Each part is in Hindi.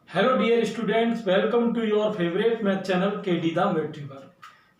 Hello dear students, welcome to your favourite math channel KD the Matriver.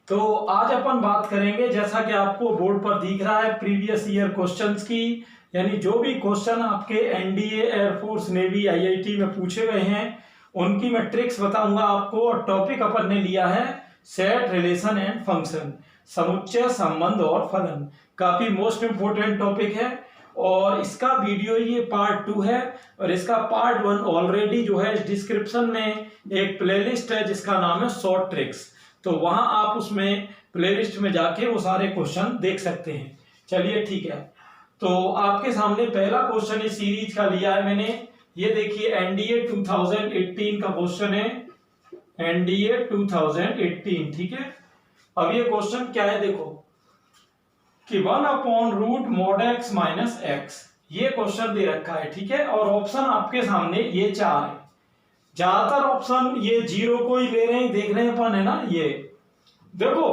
तो आज अपन बात करेंगे, जैसा कि आपको बोर्ड पर दिख रहा है, प्रीवियस ईयर क्वेश्चंस की, यानी जो भी क्वेश्चन आपके एनडीए, एयरफोर्स, नेवी, आईआईटी में पूछे गए हैं उनकी मैं ट्रिक्स बताऊंगा आपको। और टॉपिक अपन ने लिया है सेट, रिलेशन एंड फंक्शन, समुच्चय, संबंध और फलन। काफी मोस्ट इंपोर्टेंट टॉपिक है और इसका वीडियो ये पार्ट 2 है और इसका पार्ट 1 ऑलरेडी जो है डिस्क्रिप्शन में एक प्लेलिस्ट है जिसका नाम है शॉर्ट ट्रिक्स। तो वहां आप उसमें प्लेलिस्ट में जाके वो सारे क्वेश्चन देख सकते हैं। चलिए ठीक है, तो आपके सामने पहला क्वेश्चन इस सीरीज का लिया है मैंने। ये देखिए एनडीए 2018 का क्वेश्चन है, एनडीए 2018। ठीक है, अब ये क्वेश्चन क्या है, देखो कि 1/√mod(x - x), ये क्वेश्चन दे रखा है। ठीक है, और ऑप्शन आपके सामने ये 4 है। ज्यादातर ऑप्शन ये 0 को ही ले रहे हैं, देख रहे हैं अपन, है ना। ये देखो,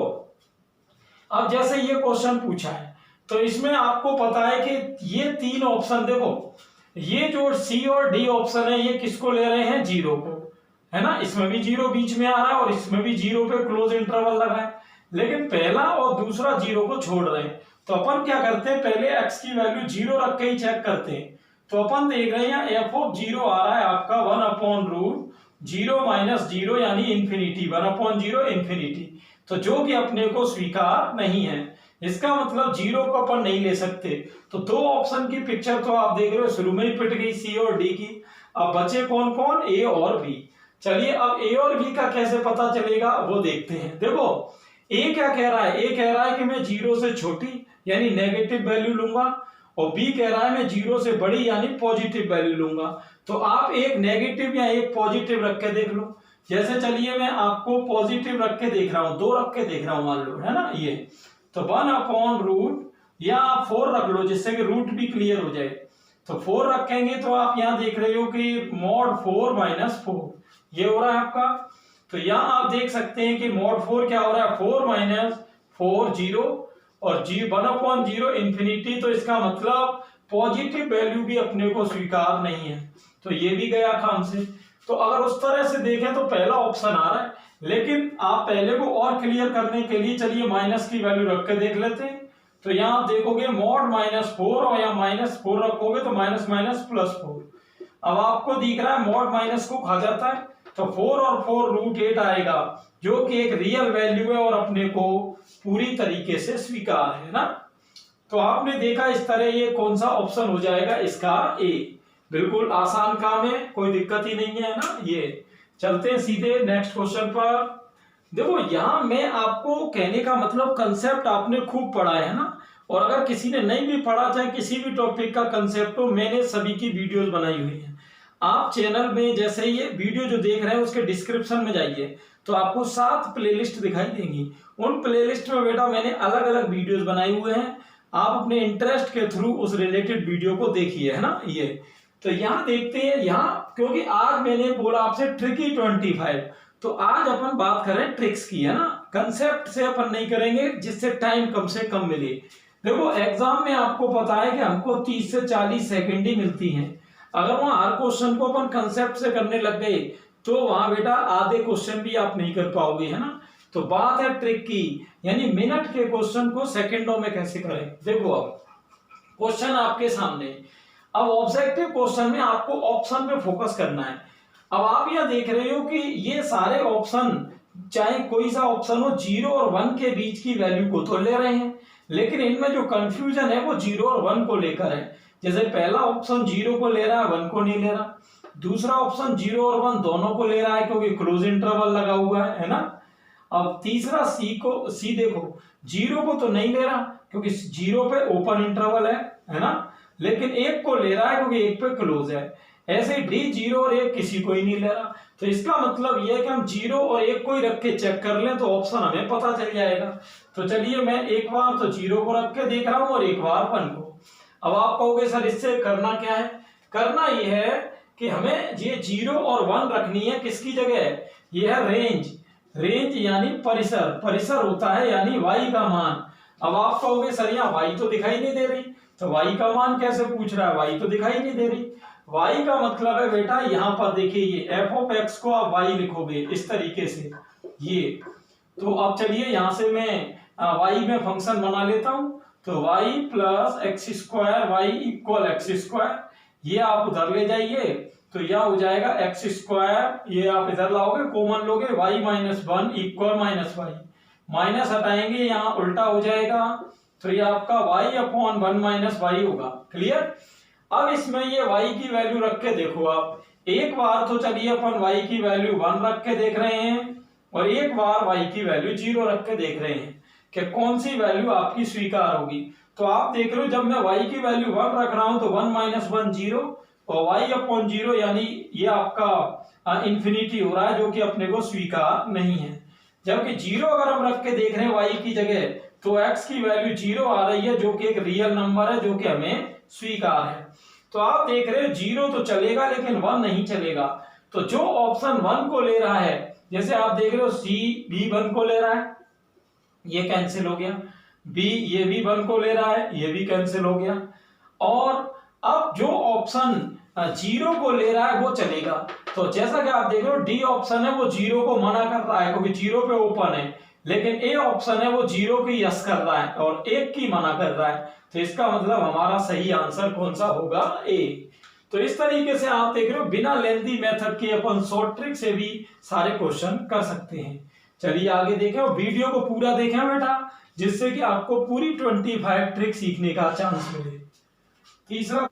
अब जैसे ये क्वेश्चन पूछा है तो इसमें आपको पता है कि ये 3 ऑप्शन, देखो ये जो सी और डी ऑप्शन है ये किसको ले रहे हैं, 0 को, है ना। इसमें भी 0 बीच में आ रहा है और इसमें भी 0 पे क्लोज इंटरवल लगा है, लेकिन पहला और दूसरा 0 को छोड़ रहे हैं। तो अपन क्या करते हैं, पहले x की वैल्यू 0 रख के ही चेक करते हैं। तो अपन देख रहे हैं f(0) आ रहा है आपका 1/√0 - 0 यानी इंफिनिटी, 1/0 इंफिनिटी। तो जो कि अपने को स्वीकार नहीं है, इसका मतलब 0 को अपन नहीं ले सकते। तो 2 ऑप्शन की पिक्चर तो आप देख रहे हो, शुरू में ही पिट गई सी और डी की। अब बचे कौन कौन, ए और बी। चलिए अब ए और बी का कैसे पता चलेगा वो देखते हैं। देखो ए क्या कह रहा है, ए कह रहा है कि मैं 0 से छोटी यानी नेगेटिव वैल्यू लूंगा, और बी कह रहा है मैं 0 से बड़ी यानी पॉजिटिव वैल्यू लूंगा। तो आप एक नेगेटिव या एक पॉजिटिव रख के देख लो। जैसे चलिए मैं आपको पॉजिटिव रख के देख रहा हूं, 2 रख के देख रहा हूं मान लो, है ना। ये तो 1/√, या आप 4 रख लो जिससे कि रूट भी क्लियर हो जाए। तो 4 रखेंगे तो आप यहां देख रहे हो कि mod 4 - 4 ये हो रहा है आपका। तो यहां आप देख सकते हैं कि mod 4 क्या हो रहा है, 4 - 4 0 और 1/0 इंफिनिटी। तो इसका मतलब पॉजिटिव वैल्यू भी अपने को स्वीकार नहीं है, तो ये भी गया काम से। तो अगर उस तरह से देखें तो पहला ऑप्शन आ रहा है, लेकिन आप पहले को और क्लियर करने के लिए चलिए माइनस की वैल्यू रख के देख लेते हैं। तो यहां आप देखोगे mod -4 और यहाँ -4 रखोगे तो माइनस माइनस +4। अब आपको दिख रहा है mod माइनस को खा जाता है, तो 4 और 4 √8 आएगा, जो कि एक रियल वैल्यू है और अपने को पूरी तरीके से स्वीकार है ना। तो आपने देखा इस तरह ये कौन सा ऑप्शन हो जाएगा, इसका ए। बिल्कुल आसान काम है, कोई दिक्कत ही नहीं है ना। ये चलते हैं सीधे नेक्स्ट क्वेश्चन पर। देखो यहां मैं आपको कहने का मतलब, कंसेप्ट आपने खूब पढ़ा है ना, और अगर किसी ने नहीं भी पढ़ा, चाहे किसी भी टॉपिक का कंसेप्ट हो, मैंने सभी की वीडियोस बनाई हुई है। आप चैनल में जैसे ये वीडियो जो देख रहे हैं उसके डिस्क्रिप्शन में जाइए तो आपको 7 प्लेलिस्ट दिखाई देंगी। उन प्लेलिस्ट में बेटा मैंने अलग अलग वीडियोस बनाए हुए हैं, आप अपने इंटरेस्ट के थ्रू उस रिलेटेड वीडियो को देखिए, है ना। ये तो यहाँ देखते हैं, यहाँ क्योंकि आज मैंने बोला आपसे ट्रिकी 25, तो आज अपन बात करें ट्रिक्स की, है ना। कंसेप्ट से अपन नहीं करेंगे जिससे टाइम कम से कम मिले। देखो एग्जाम में आपको पता है कि हमको 30 से 40 सेकेंड ही मिलती हैं। अगर वहां हर क्वेश्चन को अपन कंसेप्ट से करने लग गए तो वहां बेटा आधे क्वेश्चन भी आप नहीं कर पाओगे, है ना। तो बात है ट्रिक की, यानी मिनट के क्वेश्चन को सेकंडों में कैसे करें। देखो अब क्वेश्चन आपके सामने, अब ऑब्जेक्टिव क्वेश्चन में आपको ऑप्शन पे फोकस करना है। अब आप यह देख रहे हो कि ये सारे ऑप्शन, चाहे कोई सा ऑप्शन हो, 0 और 1 के बीच की वैल्यू को तो ले रहे हैं, लेकिन इनमें जो कंफ्यूजन है वो 0 और 1 को लेकर है। जैसे पहला ऑप्शन 0 को ले रहा है, 1 को नहीं ले रहा। दूसरा ऑप्शन 0 और 1 दोनों को ले रहा है क्योंकि क्लोज इंटरवल लगा हुआ है ना। अब तीसरा सी देखो 0 को तो नहीं ले रहा क्योंकि 0 पे ओपन इंटरवल है ना, लेकिन 1 को ले रहा है क्योंकि 1 पे क्लोज है। ऐसे डी 0 और 1 किसी को ही नहीं ले रहा। तो इसका मतलब यह है कि हम 0 और 1 को ही रख के चेक कर लें तो ऑप्शन हमें पता चल जाएगा। तो चलिए मैं एक बार तो 0 को रख के देख रहा हूं और एक बार 1 को। अब आप कहोगे सर इससे करना क्या है, करना यह है कि हमें ये 0 और 1 रखनी है, किसकी जगह, यह है रेंज। रेंज यानी परिसर, परिसर होता है यानी y का मान। अब आप कहोगे सर यहाँ y तो दिखाई नहीं दे रही, तो y का मान कैसे पूछ रहा है, y तो दिखाई नहीं दे रही। y का मतलब है बेटा यहाँ पर देखिए ये f ऑफ x को आप y लिखोगे इस तरीके से ये। तो अब चलिए यहाँ से मैं y में फंक्शन बना लेता हूँ। तो y plus x square y equal x square, ये आप उधर ले जाइए तो यह हो जाएगा एक्स स्क्वायर, ये आप इधर लाओगे कॉमन लोगे, y minus one equal minus y, minus हटाएंगे यहाँ उल्टा हो जाएगा, तो ये आपका y upon one minus y होगा। क्लियर। अब इसमें ये y की वैल्यू रख के देखो आप, एक बार तो चलिए अपन y की वैल्यू 1 रख के देख रहे हैं और एक बार y की वैल्यू 0 रख के देख रहे हैं कि कौन सी वैल्यू आपकी स्वीकार होगी। तो आप देख रहे हो जब मैं y की वैल्यू 1 रख रहा हूं तो 1 माइनस वन 0 और y अपॉन 0 यानी ये आपका इंफिनिटी हो रहा है जो कि अपने को स्वीकार नहीं है। जबकि 0 अगर हम रख के देख रहे हैं y की जगह तो x की वैल्यू 0 आ रही है जो कि एक रियल नंबर है जो कि हमें स्वीकार है। तो आप देख रहे हो 0 तो चलेगा लेकिन 1 नहीं चलेगा। तो जो ऑप्शन 1 को ले रहा है, जैसे आप देख रहे हो सी भी 1 को ले रहा है, ये कैंसिल हो गया, बी ये भी 1 को ले रहा है, ये भी कैंसिल हो गया, और अब जो ऑप्शन 0 को ले रहा है वो चलेगा। तो जैसा कि आप देख रहे हो डी ऑप्शन है वो 0 को मना कर रहा है क्योंकि 0 पे ओपन है, लेकिन ए ऑप्शन है वो 0 की यस कर रहा है और 1 की मना कर रहा है। तो इसका मतलब हमारा सही आंसर कौन सा होगा, ए। तो इस तरीके से आप देख रहे हो बिना लेंथी मेथड के अपन शॉर्ट ट्रिक से भी सारे क्वेश्चन कर सकते हैं। चलिए आगे देखें और वीडियो को पूरा देखें बेटा, जिससे कि आपको पूरी 25 ट्रिक सीखने का चांस मिले। तीसरा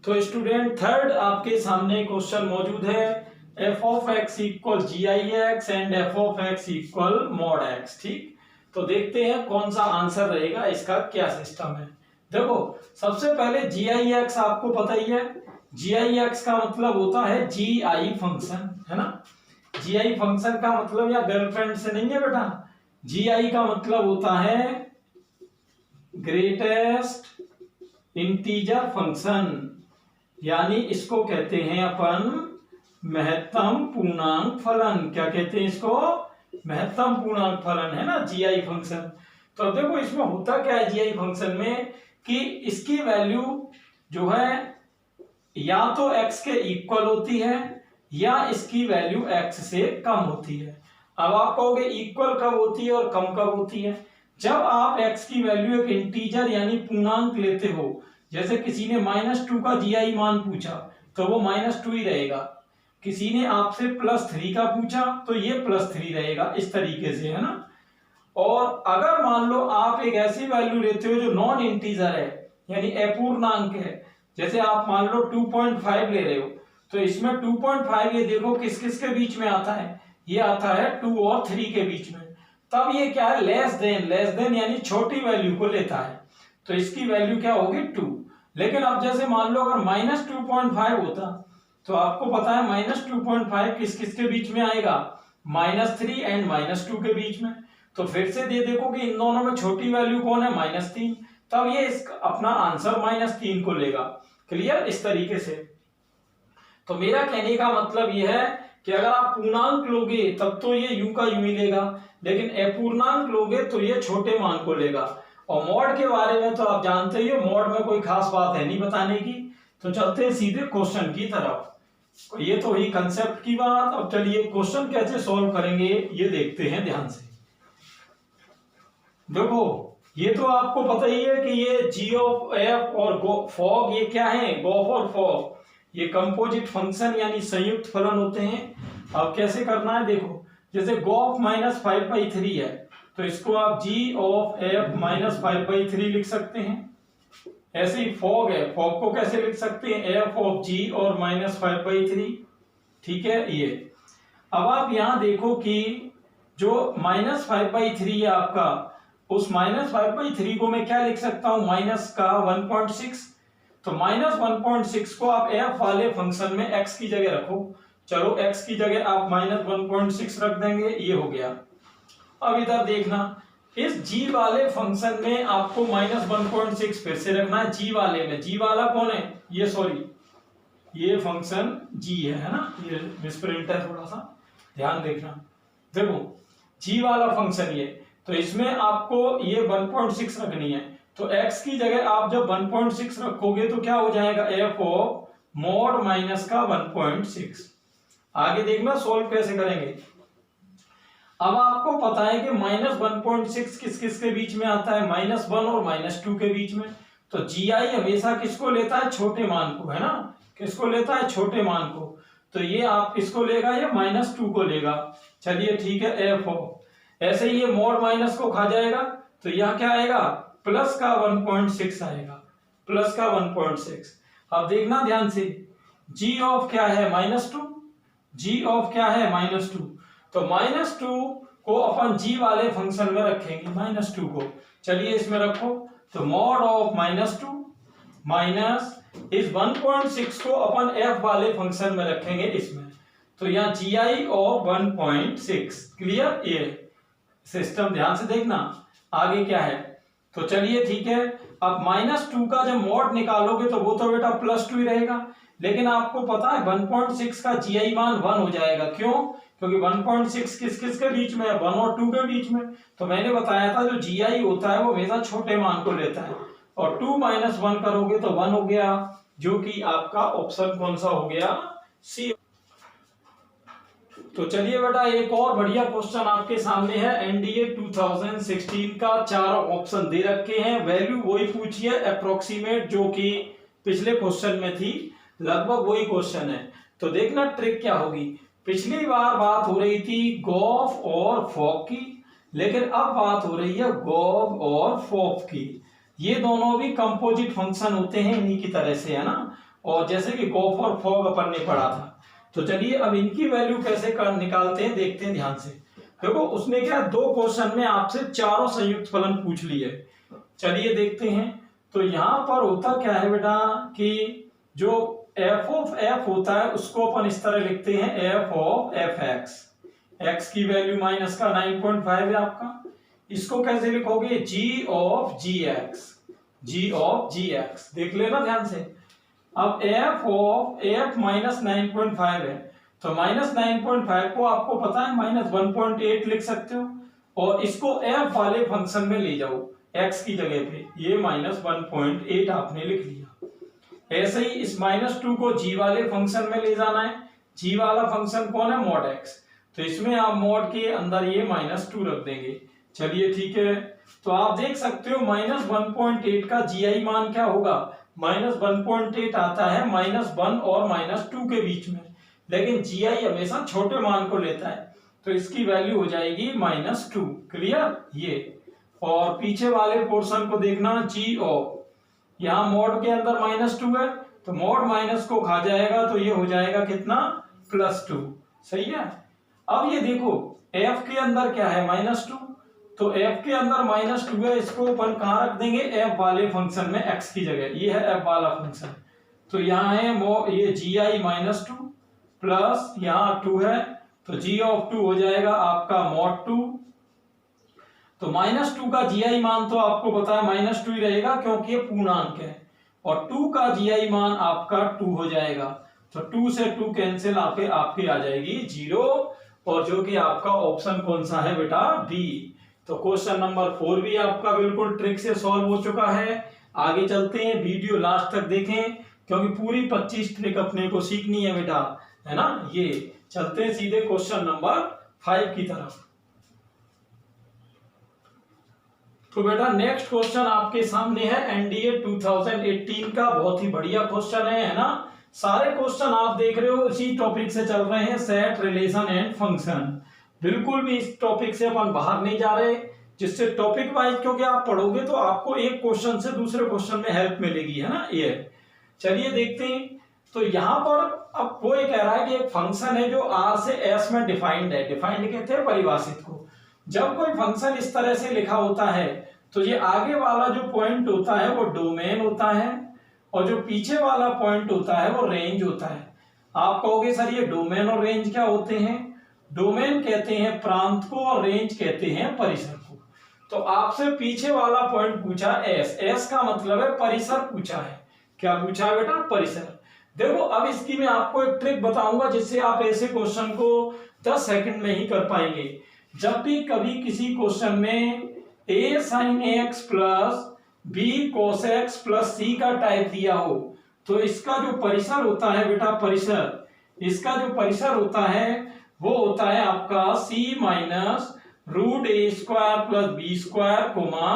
तो स्टूडेंट थर्ड आपके सामने क्वेश्चन मौजूद है, f of x equal g i x and f of x equal mod x. ठीक, तो देखते हैं कौन सा आंसर रहेगा, इसका क्या सिस्टम है। देखो सबसे पहले जी आई एक्स आपको पता ही है, जी आई एक्स का मतलब होता है जी आई फंक्शन, है ना। जी आई फंक्शन का मतलब या गर्लफ्रेंड से नहीं है बेटा, जी आई का मतलब होता है ग्रेटेस्ट इंटीजर फंक्शन, यानी इसको कहते हैं अपन महत्तम पूर्णांक फलन। क्या कहते हैं इसको, महत्तम पूर्णांक फलन, है ना जीआई फंक्शन। तो अब देखो इसमें होता क्या है जीआई फंक्शन में कि इसकी वैल्यू जो है या तो x के इक्वल होती है या इसकी वैल्यू x से कम होती है। अब आप कहोगे इक्वल कब होती है और कम कब होती है, जब आप x की वैल्यू एक इंटीजर यानी पूर्णांक लेते हो। जैसे किसी ने -2 का जीआई मान पूछा तो वो -2 ही रहेगा, किसी ने आपसे +3 का पूछा तो ये +3 रहेगा, इस तरीके से, है ना। और अगर मान लो आप एक ऐसी वैल्यू लेते हो जो नॉन इंटीजर है यानी अपूर्णांक है, जैसे आप मान लो 2.5 ले रहे हो, तो इसमें 2.5 ये देखो किस किस के बीच में आता है, ये आता है 2 और 3 के बीच में, तब ये क्या है लेस देन यानी छोटी वैल्यू को लेता है, तो इसकी वैल्यू क्या होगी 2। लेकिन अब जैसे मान लो अगर -2.5 होता तो आपको पता है -2.5 किस किस के बीच में आएगा, -3 एंड -2 के बीच में। तो फिर से दे देखो कि इन दोनों में छोटी वैल्यू कौन है, -3, तब ये अपना आंसर -3 को लेगा। क्लियर, इस तरीके से। तो मेरा कहने का मतलब ये है कि अगर आप पूर्णांक लोगे तब तो ये यूं का यूं ही लेगा, लेकिन अपूर्णांक लोगे तो ये छोटे मान को लेगा। और मॉड के बारे में तो आप जानते ही हो, मॉड में कोई खास बात है नहीं बताने की। तो चलते हैं सीधे क्वेश्चन की तरफ। ये तो ही कंसेप्ट की बात। अब चलिए क्वेश्चन कैसे सॉल्व करेंगे ये देखते हैं ध्यान से। देखो ये तो आपको पता ही है कि ये जी ऑफ एफ और फॉग ये क्या है, गोफ और फॉग, ये कंपोजिट फंक्शन यानी संयुक्त फलन होते हैं। अब कैसे करना है देखो, जैसे गोफ -5/3 है तो इसको आप g ऑफ f -5/3 लिख सकते हैं। ऐसे ही फॉग है, फॉग को कैसे लिख सकते हैं, f ऑफ g और -5/3। ठीक है ये। अब आप यहां देखो कि जो -5/3 है आपका, उस -5/3 को मैं क्या लिख सकता हूं, माइनस का 1.6। तो -1.6 को आप f वाले फंक्शन में x की जगह रखो। चलो x की जगह आप -1.6 रख देंगे, ये हो गया। अब इधर देखना इस g वाले फंक्शन में आपको -1.6 फिर से रखना है। g वाले में, g वाला कौन है, ये सॉरी ये फंक्शन g है ना, ये मिसप्रिंट है, थोड़ा सा ध्यान देखना। देखो g वाला फंक्शन ये, तो इसमें आपको ये 1.6 रखनी है। तो x की जगह आप जब 1.6 रखोगे तो क्या हो जाएगा, f ऑफ मॉड माइनस का 1.6। आगे देखना सॉल्व कैसे करेंगे। अब आपको पता है कि -1.6 किस किस के बीच में आता है, -1 और -2 के बीच में। तो जी आई हमेशा किसको लेता है, छोटे मान को, है ना, किसको लेता है, छोटे मान को। तो ये आप किसको लेगा, ये -2 को लेगा। चलिए ठीक है, एफ हो, ऐसे ही ये मॉड माइनस को खा जाएगा, तो यहाँ क्या आएगा, प्लस का 1.6 आएगा, प्लस का 1.6। अब देखना ध्यान से, g ऑफ क्या है, -2, g ऑफ क्या है, -2। तो -2 को अपन g वाले फंक्शन में रखेंगे, -2 को। चलिए इसमें रखो, तो मॉड ऑफ -2 माइनस इस 1.6 को अपन f वाले फंक्शन में रखेंगे इसमें। तो यहाँ gi ऑफ 1.6, क्लियर। ये सिस्टम ध्यान से देखना, आगे क्या है। तो चलिए ठीक है, अब -2 का जब मॉड निकालोगे तो वो तो बेटा +2 ही रहेगा, लेकिन आपको पता है 1.6 का gi मान 1 हो जाएगा। क्यों, क्योंकि 1.6 किस किस के बीच में है, 1 और 2 के बीच में। तो मैंने बताया था जो gi होता है वो हमेशा छोटे मान को लेता है, और 2 - 1 करोगे तो 1 हो गया, जो कि आपका ऑप्शन कौन सा हो गया, सी। तो चलिए बेटा एक और बढ़िया क्वेश्चन आपके सामने है, एनडीए 2016 का। 4 ऑप्शन दे रखे हैं, वैल्यू वही पूछी है अप्रोक्सीमेट, जो कि पिछले क्वेश्चन में थी, लगभग वही क्वेश्चन है। तो देखना ट्रिक क्या होगी। पिछली बार बात हो रही थी गॉफ और फॉक की, लेकिन अब बात हो रही है गॉग और फॉक की। ये दोनों भी कंपोजिट फंक्शन होते हैं इन्हीं की तरह से, है ना, और जैसे कि गॉफ और फॉग अपन ने पढ़ा था। तो चलिए अब इनकी वैल्यू कैसे निकालते हैं, देखते हैं ध्यान से। देखो उसने क्या, 2 क्वेश्चन में आपसे चारों संयुक्त फलन पूछ लिए। चलिए देखते हैं। तो यहां पर होता क्या है बेटा कि जो f ऑफ f होता है उसको अपन इस तरह लिखते हैं, f ऑफ fx, x की वैल्यू माइनस का 9.5 है आपका। इसको कैसे लिखोगे, g of gx, g of gx, देख लेना ध्यान से। अब f ऑफ f माइनस 9.5 है, तो -9.5 को आपको पता है -1.8 लिख सकते हो, और इसको f वाले फंक्शन में ले जाओ x की जगह पे, ये -1.8 आपने लिख लिया। ऐसे ही इस -2 को g वाले फंक्शन में ले जाना है। g वाला फंक्शन कौन है, मॉड x, तो इसमें आप मॉड के अंदर ये -2 रख देंगे। चलिए ठीक है, तो आप देख सकते हो -1.8 का gi मान क्या होगा, -1.8 आता है -1 और -2 के बीच में, लेकिन gi हमेशा छोटे मान को लेता है, तो इसकी वैल्यू हो जाएगी -2, क्लियर। ये और पीछे वाले पोर्शन को देखना, g ऑफ, यहाँ मॉड के अंदर -2 है, तो मॉड माइनस को खा जाएगा, तो ये हो जाएगा कितना, +2, सही है। अब ये देखो f के अंदर क्या है, -2, तो f के अंदर -2 है, इसको अपन कहां रख देंगे, f वाले फंक्शन में, x की जगह, ये है f वाला फंक्शन। तो यहाँ है ये gi -2 प्लस यहाँ 2 है, तो g ऑफ 2 हो जाएगा आपका mod 2। तो -2 का gi मान तो आपको पता है -2 ही रहेगा, क्योंकि ये पूर्णांक है, और 2 का gi मान आपका 2 हो जाएगा। तो 2 से 2 कैंसिल आके आपकी आ जाएगी 0, और जो कि आपका ऑप्शन कौन सा है बेटा, बी। तो क्वेश्चन नंबर 4 भी आपका बिल्कुल ट्रिक से सॉल्व हो चुका है। आगे चलते हैं, वीडियो लास्ट तक देखें, क्योंकि पूरी 25 ट्रिक अपने को सीखनी है बेटा, है ना। ये चलते हैं सीधे क्वेश्चन नंबर 5 की तरफ। तो बेटा नेक्स्ट क्वेश्चन आपके सामने है एनडीए 2018 का, बहुत ही बढ़िया क्वेश्चन है ना। सारे क्वेश्चन आप देख रहे हो इसी टॉपिक से चल रहे हैं, सेट, रिलेशन एंड फंक्शन। बिल्कुल भी इस टॉपिक से अपन बाहर नहीं जा रहे, जिससे टॉपिक वाइज क्योंकि आप पढ़ोगे तो आपको एक क्वेश्चन से दूसरे क्वेश्चन में हेल्प मिलेगी, है ना। ये चलिए देखते हैं। तो यहाँ पर अब वो ये कह रहा है कि एक फंक्शन है जो r से s में डिफाइंड है। डिफाइंड कहते हैं परिभाषित को। जब कोई फंक्शन इस तरह से लिखा होता है तो ये आगे वाला जो पॉइंट होता है वो डोमेन होता है, और जो पीछे वाला पॉइंट होता है वो रेंज होता है। आप कहोगे सर ये डोमेन और रेंज क्या होते हैं। डोमेन कहते हैं प्रांत को, और रेंज कहते हैं परिसर को। तो आपसे पीछे वाला पॉइंट पूछा एस, एस का मतलब है परिसर पूछा है। क्या पूछा है बेटा? परिसर। देखो अब इसकी मैं आपको एक ट्रिक बताऊंगा जिससे आप ऐसे क्वेश्चन को 10 सेकंड में ही कर पाएंगे। जब भी कभी किसी क्वेश्चन में a sin x plus b cos x plus c का टाइप दिया हो तो इसका जो परिसर होता है बेटा, परिसर, इसका जो परिसर होता है वो होता है आपका c minus root A square plus B square comma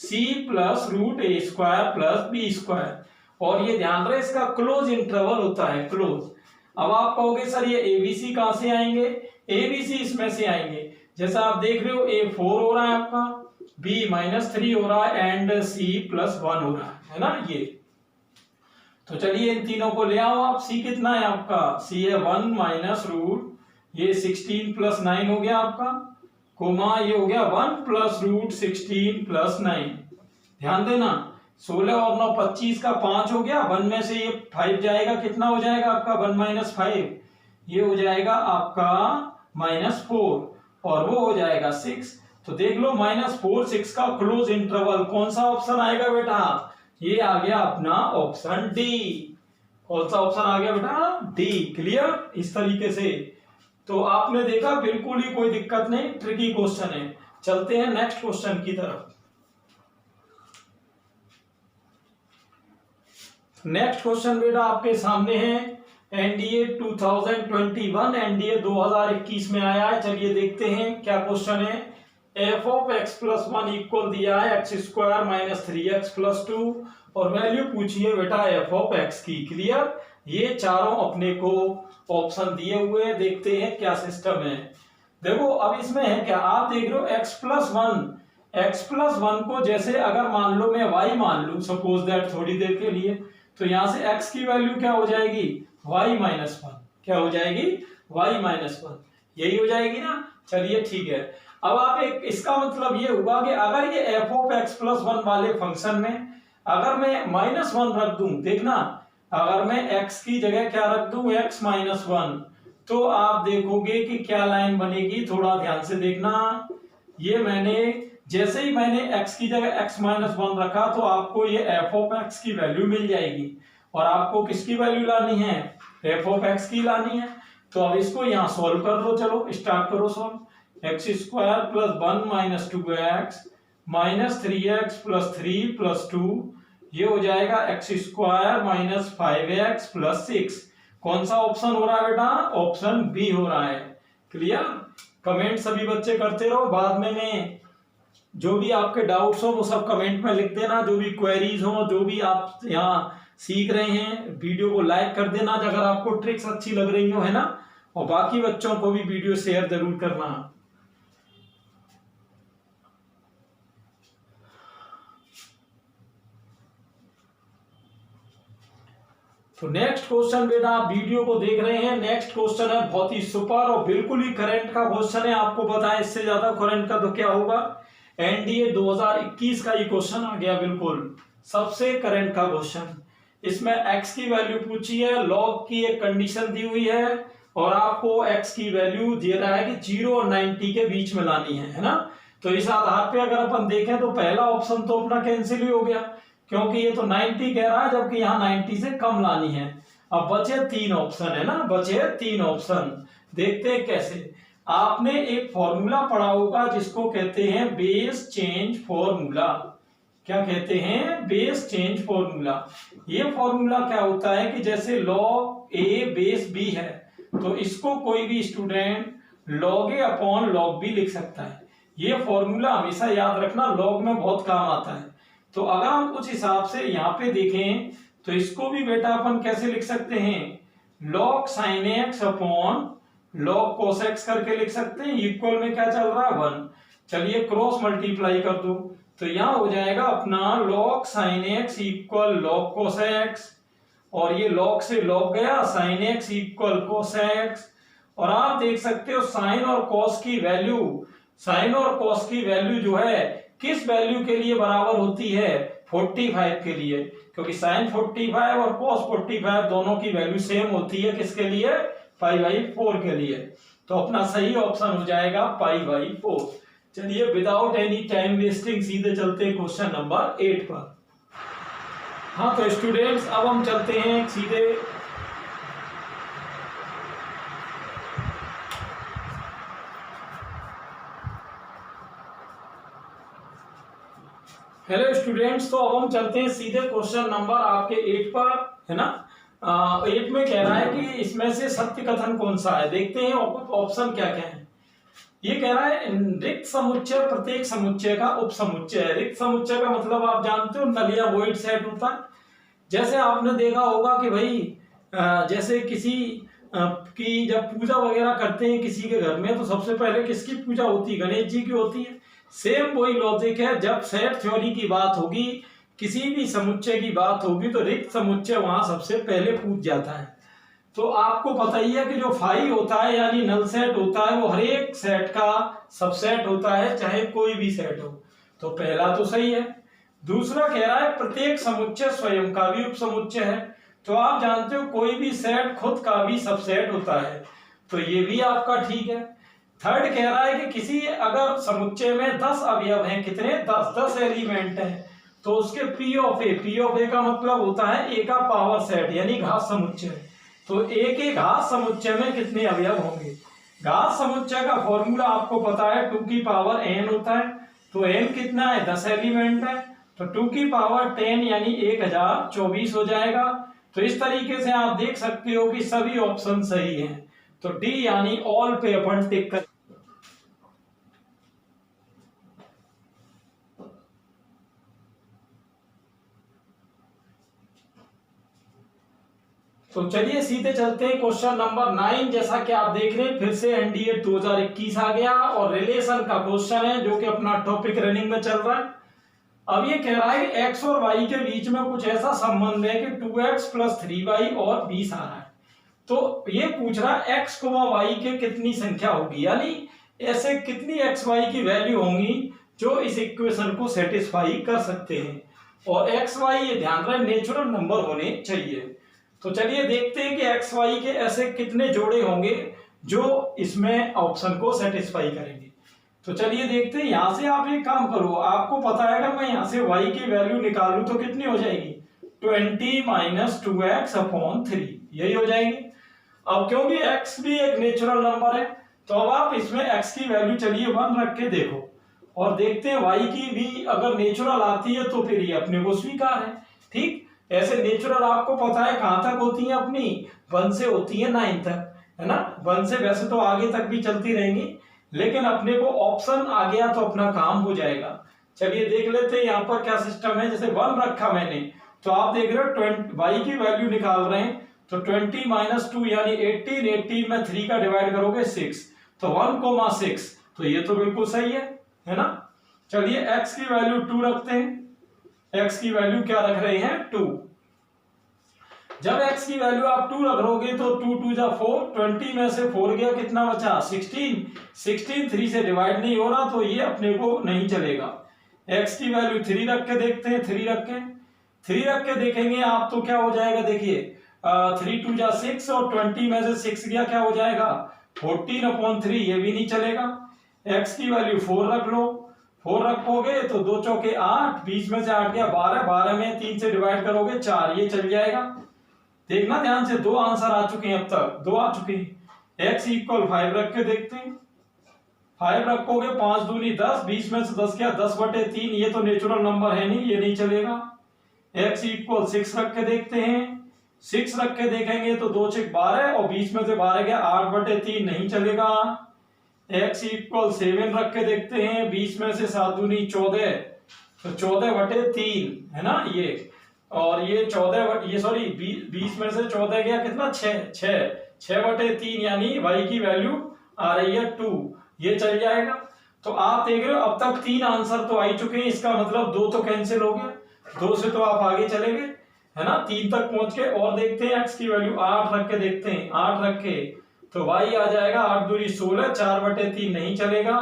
c plus root A square plus B square. और ये ध्यान रहे इसका क्लोज इंटरवल होता है, क्लोज। अब आप कहोगे सर ये एबीसी कहां से आएंगे? एबीसी इसमें से आएंगे, जैसा आप देख रहे हो a 4 हो रहा है आपका, b -3 हो रहा है एंड c +1 हो रहा है ना ये। तो चलिए इन तीनों को ले आओ आप। c कितना है आपका? c है 1 माइनस रूट ये 16 + 9 हो गया आपका, कोमा ये हो गया 1 प्लस रूट 16 + 9। ध्यान देना 16 और 9 25 का 5 हो गया, 1 में से ये 5 जाएगा, कितना हो जाएगा आपका? 1 - 5, ये हो जाएगा आपका -4 और वो हो जाएगा 6। तो देख लो -4 6 का क्लोज इंटरवल कौन सा ऑप्शन आएगा बेटा? ये आ गया अपना ऑप्शन डी। कौन सा ऑप्शन आ गया बेटा? डी। क्लियर? इस तरीके से तो आपने देखा बिल्कुल ही कोई दिक्कत नहीं, ट्रिकी क्वेश्चन है। चलते हैं नेक्स्ट क्वेश्चन की तरफ। नेक्स्ट क्वेश्चन बेटा आपके सामने है एनडीए 2021, एनडीए 2021 में आया है। चलिए देखते हैं क्या क्वेश्चन है। F of x plus 1 equal दिया है x² - 3x + 2 और वैल्यू पूछी है बेटा एफ ऑफ एक्स की। क्लियर? ये चारों अपने को ऑप्शन दिए हुए हैं, देखते हैं क्या सिस्टम है। देखो अब इसमें है क्या, आप देख रहे हो x + 1 को जैसे अगर मान लो मैं y मान लू सपोज दैट थोड़ी देर के लिए, तो यहां से x की वैल्यू क्या हो जाएगी? y - 1। क्या हो जाएगी? y - 1, यही हो जाएगी ना। चलिए ठीक है। अब आप एक इसका मतलब ये हुआ कि अगर ये एफ ऑफ एक्स प्लस 1 वाले फंक्शन में अगर मैं -1 रख दूं, देखना अगर मैं x की जगह क्या रख दूं? x - 1, तो आप देखोगे कि क्या लाइन बनेगी, थोड़ा ध्यान से देखना। ये मैंने जैसे ही मैंने x की जगह x - 1 रखा तो आपको ये f ऑफ x की वैल्यू मिल जाएगी और आपको किसकी वैल्यू लानी है? f ऑफ x की लानी है। तो अब इसको यहां सॉल्व कर लो, चलो स्टार्ट करो सॉल्व। x² + 1 - 2x -3x + 3 + 2 ये हो जाएगा x² - 5x + 6। कौन सा ऑप्शन हो रहा है बेटा? ऑप्शन बी हो रहा है। क्लियर? कमेंट सभी बच्चे करते रहो, बाद में मैं जो भी आपके डाउट्स हो वो सब कमेंट में लिख देना, जो भी क्वेरीज हो, जो भी आप यहाँ सीख रहे हैं, वीडियो को लाइक कर देना अगर आपको ट्रिक्स अच्छी लग रही हो, है ना। और बाकी बच्चों को भी वीडियो शेयर जरूर करना। तो नेक्स्ट क्वेश्चन बेटा आप वीडियो को देख रहे हैं, नेक्स्ट क्वेश्चन है बहुत ही सुपर और बिल्कुल ही करंट का क्वेश्चन है। आपको पता है इससे ज्यादा करंट का तो क्या होगा। एनडीए 2021 का ये क्वेश्चन आ गया, बिल्कुल सबसे करंट का क्वेश्चन। इसमें x की वैल्यू पूछी है, लॉग की एक कंडीशन दी हुई है और आपको x की वैल्यू दे रहा है कि 0 और 90 के बीच में लानी है ना। तो इस आधार पे अगर अपन देखें तो पहला ऑप्शन तो अपना कैंसिल ही हो गया क्योंकि ये तो 90 कह रहा है जबकि यहाँ 90 से कम लानी है। अब बचे 3 ऑप्शन है ना, बचे 3 ऑप्शन। देखते हैं कैसे। आपने एक फॉर्मूला पढ़ा होगा जिसको कहते हैं बेस चेंज फॉर्मूला। क्या कहते हैं? Base change formula. ये फॉर्मूला क्या होता है कि जैसे log a बेस b है तो इसको कोई भी student log a upon log b लिख सकता है। ये फॉर्मूला हमेशा याद रखना, log में बहुत काम आता है। तो अगर हम कुछ हिसाब से यहाँ पे देखें तो इसको भी बेटा अपन कैसे लिख सकते हैं? log sin x upon log cos x करके लिख सकते हैं। इक्वल में क्या चल रहा है? 1। चलिए क्रॉस मल्टीप्लाई कर दो तो यहाँ हो जाएगा अपना log sin x equal log cos x और ये log से log गया, sin x equal cos x। और आप देख सकते हो sin और cos की वैल्यू, sin और cos की वैल्यू जो है किस वैल्यू के लिए बराबर होती है? 45 के लिए, क्योंकि sin 45 और cos 45 दोनों की वैल्यू सेम होती है। किसके लिए? π/4 के लिए। तो अपना सही ऑप्शन हो जाएगा π/4। चलिए विदाउट एनी टाइम वेस्टिंग सीधे चलते हैं क्वेश्चन नंबर 8 पर। हाँ तो स्टूडेंट्स अब हम चलते हैं सीधे हेलो स्टूडेंट्स, तो अब हम चलते हैं सीधे क्वेश्चन नंबर आपके 8 पर, है ना। 8 में कह रहा है कि इसमें से सत्य कथन कौन सा है। देखते हैं ऑप्शन क्या क्या है। ये कह रहा है रिक्त समुच्चय प्रत्येक समुच्चय का उपसमुच्चय है। रिक्त समुच्चय का मतलब आप जानते हो नल या वॉइड सेट होता है। जैसे आपने देखा होगा कि भाई जैसे किसी की जब पूजा वगैरह करते हैं किसी के घर में, तो सबसे पहले किसकी पूजा होती है? गणेश जी की होती है। सेम वही लॉजिक है, जब सेट थ्योरी की बात होगी, किसी भी समुच्चय की बात होगी, तो रिक्त समुच्चय वहां सबसे पहले पूछ जाता है। तो आपको पता ही है कि जो फाई होता है यानी नल सेट होता है वो हर एक सेट का सबसेट होता है, चाहे कोई भी सेट हो। तो पहला तो सही है। दूसरा कह रहा है प्रत्येक समुच्चय स्वयं का भी उपसमुच्चय है। तो आप जानते हो कोई भी सेट खुद का भी सबसेट होता है, तो ये भी आपका ठीक है। थर्ड कह रहा है कि किसी अगर समुच्चय में 10 अवयव हैं, कितने? 10 एलिमेंट हैं, तो उसके पी ऑफ ए का मतलब होता है ए का पावर सेट यानी घात समुच्चय। तो ए के घात समुच्चय में कितने अवयव होंगे? घात समुच्चय का फॉर्मूला आपको पता है 2 की पावर n होता है। तो n कितना है? 10 एलिमेंट है, तो 2 की पावर 10 यानी 1024 हो जाएगा। तो इस तरीके से आप देख सकते हो कि सभी ऑप्शन सही हैं। तो डी यानी ऑल पे अपन टिक कर। तो चलिए सीधे चलते हैं क्वेश्चन नंबर 9। जैसा कि आप देख रहे हैं फिर से एनडीए 2021 आ गया और रिलेशन का क्वेश्चन है जो कि अपना टॉपिक रनिंग में चल रहा है। अब ये कह रहा है एक्स और वाई के बीच में कुछ ऐसा संबंध है कि 2x + 3y और 20 आ रहा है। तो ये पूछ रहा है x, y के कितनी संख्या होगी, यानी ऐसे कितनी x y की वैल्यू होंगी जो इस इक्वेशन को सेटिस्फाई कर सकते हैं। और x y ये ध्यान रहे नेचुरल नंबर होने चाहिए। तो चलिए देखते हैं कि एक्स वाई के ऐसे कितने जोड़े होंगे जो इसमें ऑप्शन को सेटिस्फाई करेंगे। तो चलिए देखते हैं। यहां से आप एक काम करो, आपको पता है अगर मैं यहां से y की वैल्यू निकालूं तो कितनी हो जाएगी? 20 - 2x/3 यही हो जाएगी। अब क्योंकि x भी एक नेचुरल नंबर है, तो अब आप इसमें x की वैल्यू चलिए 1 रख के देखो और देखते हैं y की भी अगर नेचुरल आती है तो फिर ये अपने को स्वीकार है। ठीक, ऐसे नेचुरल आपको पता है कहां तक होती है अपनी? 1 से होती है 9 तक, है ना। 1 से वैसे तो आगे तक भी चलती रहेंगी, लेकिन अपने को ऑप्शन आ गया तो अपना काम हो जाएगा। चलिए देख लेते हैं यहाँ पर क्या सिस्टम है। जैसे 1 रखा मैंने, तो आप देख रहे हो y की वैल्यू निकाल रहे हैं, तो 20 - 2 यानी 18 में 3 का डिवाइड करोगे 6, तो 1,6, तो ये तो बिल्कुल सही है ना। चलिए x की वैल्यू 2 रखते हैं। x की वैल्यू क्या रख रहे हैं? 2। जब x की वैल्यू आप 2 रख लोगे तो 2 × 2 = 4, 20 में से 4 गया, कितना बचा? 16 3 से डिवाइड नहीं हो रहा, तो ये अपने को नहीं चलेगा। x की वैल्यू 3 रख के देखते हैं। 3 रख के देखेंगे आप तो क्या हो जाएगा? देखिए 3 × 2 = 6 और 20 में से 6 गया, क्या हो जाएगा? 14/3, ये भी नहीं चलेगा। x की वैल्यू 4 रख लो। 4 रखोगे तो 2 चौके 8, 20 में से 8 गया 12, 12 में 3 से डिवाइड करोगे 4, ये चल जाएगा। देखना ध्यान से, 2 आंसर आ चुके हैं, अब तक 2 आ चुके हैं। x = 5 रख के देखते हैं। 5 रखोगे 5 दूनी 10, 20 में से 10 गया 10/3, ये तो नेचुरल नंबर है नहीं, ये नहीं चलेगा। x = 6 रख के देखते हैं। 6 रख के देखेंगे तो 2 6 12 और 20 में से 12 गया 8/3, नहीं चलेगा। x = 7 रख के देखते हैं। 20 में से 7 दूनी 14, तो 14/3 है ना ये, और ये 20 में से 14 गया कितना? 6/3 यानी y की वैल्यू आ रही है 2, ये चल जाएगा। तो आप देख रहे हो अब तक 3 आंसर तो आ ही चुके हैं, इसका मतलब 2 तो कैंसिल हो गया, 2 से तो आप आगे चले गए, है ना, 3 तक पहुंच के। और देखते हैं x की वैल्यू 8 रख के देखते हैं। 8 रख के तो y आ जाएगा 8 दूनी 16, 4/3 नहीं चलेगा।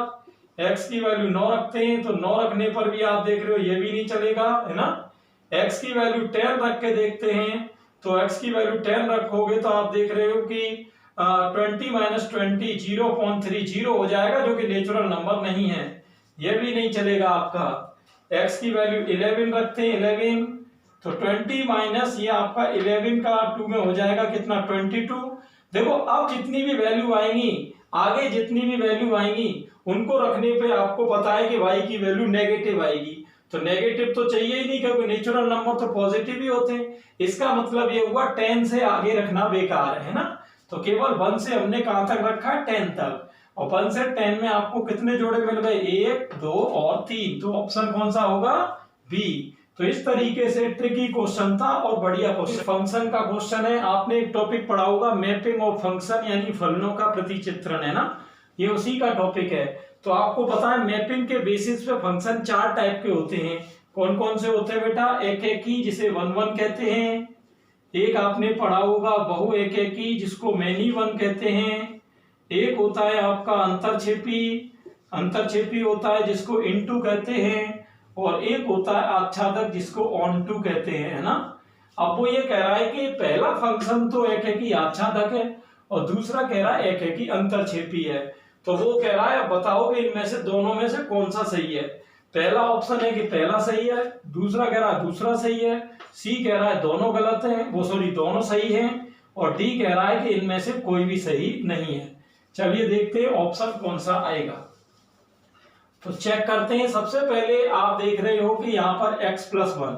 x की वैल्यू 9 रखते हैं, तो 9 रखने पर भी आप देख रहे हो ये भी नहीं चलेगा, है ना। x की वैल्यू 10 रख के देखते हैं, तो x की वैल्यू 10 रखोगे तो आप देख रहे हो कि 20 - 20 0.30 हो जाएगा, जो कि नेचुरल नंबर नहीं है। ये भी नहीं चलेगा आपका। x की वैल्यू 11 रखते हैं, 11 तो 20 माइनस ये आपका 11 का 2 में हो जाएगा कितना 22। देखो अब जितनी भी वैल्यू आएंगी, आगे जितनी भी वैल्यू आएंगी उनको रखने पे आपको पता है कि y की वैल्यू नेगेटिव आएगी। तो नेगेटिव तो चाहिए ही नहीं क्योंकि नेचुरल नंबर तो पॉजिटिव ही होते हैं। इसका मतलब ये हुआ 10 से आगे रखना बेकार है ना। तो केवल 1 से हमने कहां तक रखा है 10 तक, और 1 से 10 में आपको कितने जोड़े मिल गए 1 2 और 3, तो ऑप्शन कौन सा होगा बी। तो इस तरीके से ट्रिकी क्वेश्चन था और बढ़िया क्वेश्चन। फंक्शन का क्वेश्चन है, आपने एक टॉपिक पढ़ा होगा मैपिंग ऑफ फंक्शन यानी फलनों का प्रतिचित्रण है ना, ये उसी का टॉपिक है। तो आपको पता है मैपिंग के बेसिस पे फंक्शन 4 टाइप के होते हैं। कौन कौन से होते हैं बेटा, एक एकी जिसे 1 1 कहते हैं, एक आपने पढ़ा होगा बहु एक एकी जिसको मैनी 1 कहते हैं, एक होता है आपका अंतरछेपी होता है जिसको इनटू कहते हैं, और एक होता है आच्छादक जिसको ऑन टू कहते हैं, है ना। अब वो ये कह रहा है कि पहला फंक्शन तो एक है कि आच्छादक है और दूसरा कह रहा है एक है कि अंतरछेपी है। तो वो कह रहा है बताओ कि इनमें से दोनों में से कौन सा सही है। पहला ऑप्शन है कि पहला सही है, दूसरा कह रहा है दूसरा सही है, सी कह रहा है दोनों गलत हैं, वो सॉरी दोनों सही हैं, और डी कह रहा है कि इनमें से कोई भी सही नहीं है। चलिए देखते हैं ऑप्शन कौन सा आएगा। तो चेक करते हैं। सबसे पहले आप देख रहे हो कि यहाँ पर x+1,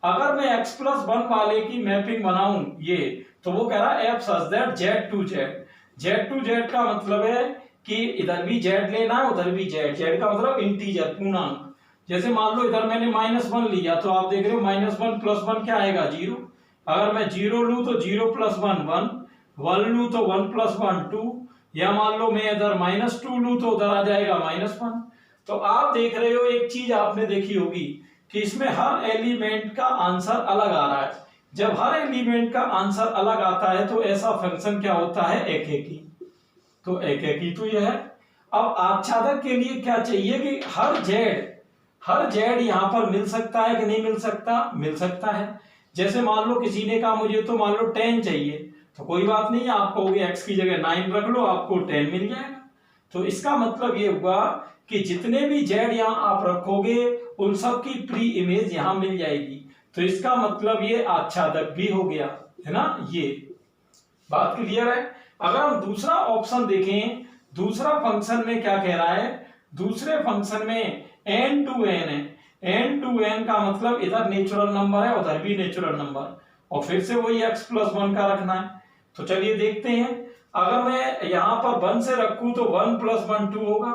अगर मैं x+1 वाले की मैपिंग बनाऊं ये, तो वो कह रहा है f such that z to z। z to z का मतलब है कि इधर भी z लेना है उधर भी z। z का मतलब इंटीजर पूर्णांक। जैसे मान लो इधर मैंने -1 लिया तो आप देख रहे हो -1 + 1 क्या आएगा 0। अगर मैं 0 लूं तो 0 + 1 1, 1 लूं तो 1 + 1 2, या मान लो मैं इधर -2 लूं तो उधर आ जाएगा -1। तो आप देख रहे हो एक चीज आपने देखी होगी कि इसमें हर एलिमेंट का आंसर अलग आ रहा है। जब हर एलिमेंट का आंसर अलग आता है तो ऐसा फंक्शन क्या होता है एक एकी। तो एक एकी तो यह है। अब आच्छादक के लिए क्या चाहिए कि हर जेड यहां पर मिल सकता है कि नहीं मिल सकता, मिल सकता है। जैसे मान लो किसी ने कहा मुझे तो मान लो 10 चाहिए, तो कोई बात नहीं, आप कहोगे x की जगह 9 रख लो, आपको 10 मिल जाएगा। तो इसका मतलब ये हुआ कि जितने भी जेड यहां आप रखोगे उन सब की प्री इमेज यहां मिल जाएगी। तो इसका मतलब ये आच्छादक भी हो गया, है ना। ये बात क्लियर है। अगर हम दूसरा ऑप्शन देखें, दूसरा फंक्शन में क्या कह रहा है, दूसरे फंक्शन में n to n है। n to n का मतलब इधर नेचुरल नंबर है उधर भी नेचुरल नंबर, और फिर से वही x+1 का रखना है। तो चलिए देखते हैं। अगर मैं यहां पर 1 से रखूं तो 1 + 1 2 होगा,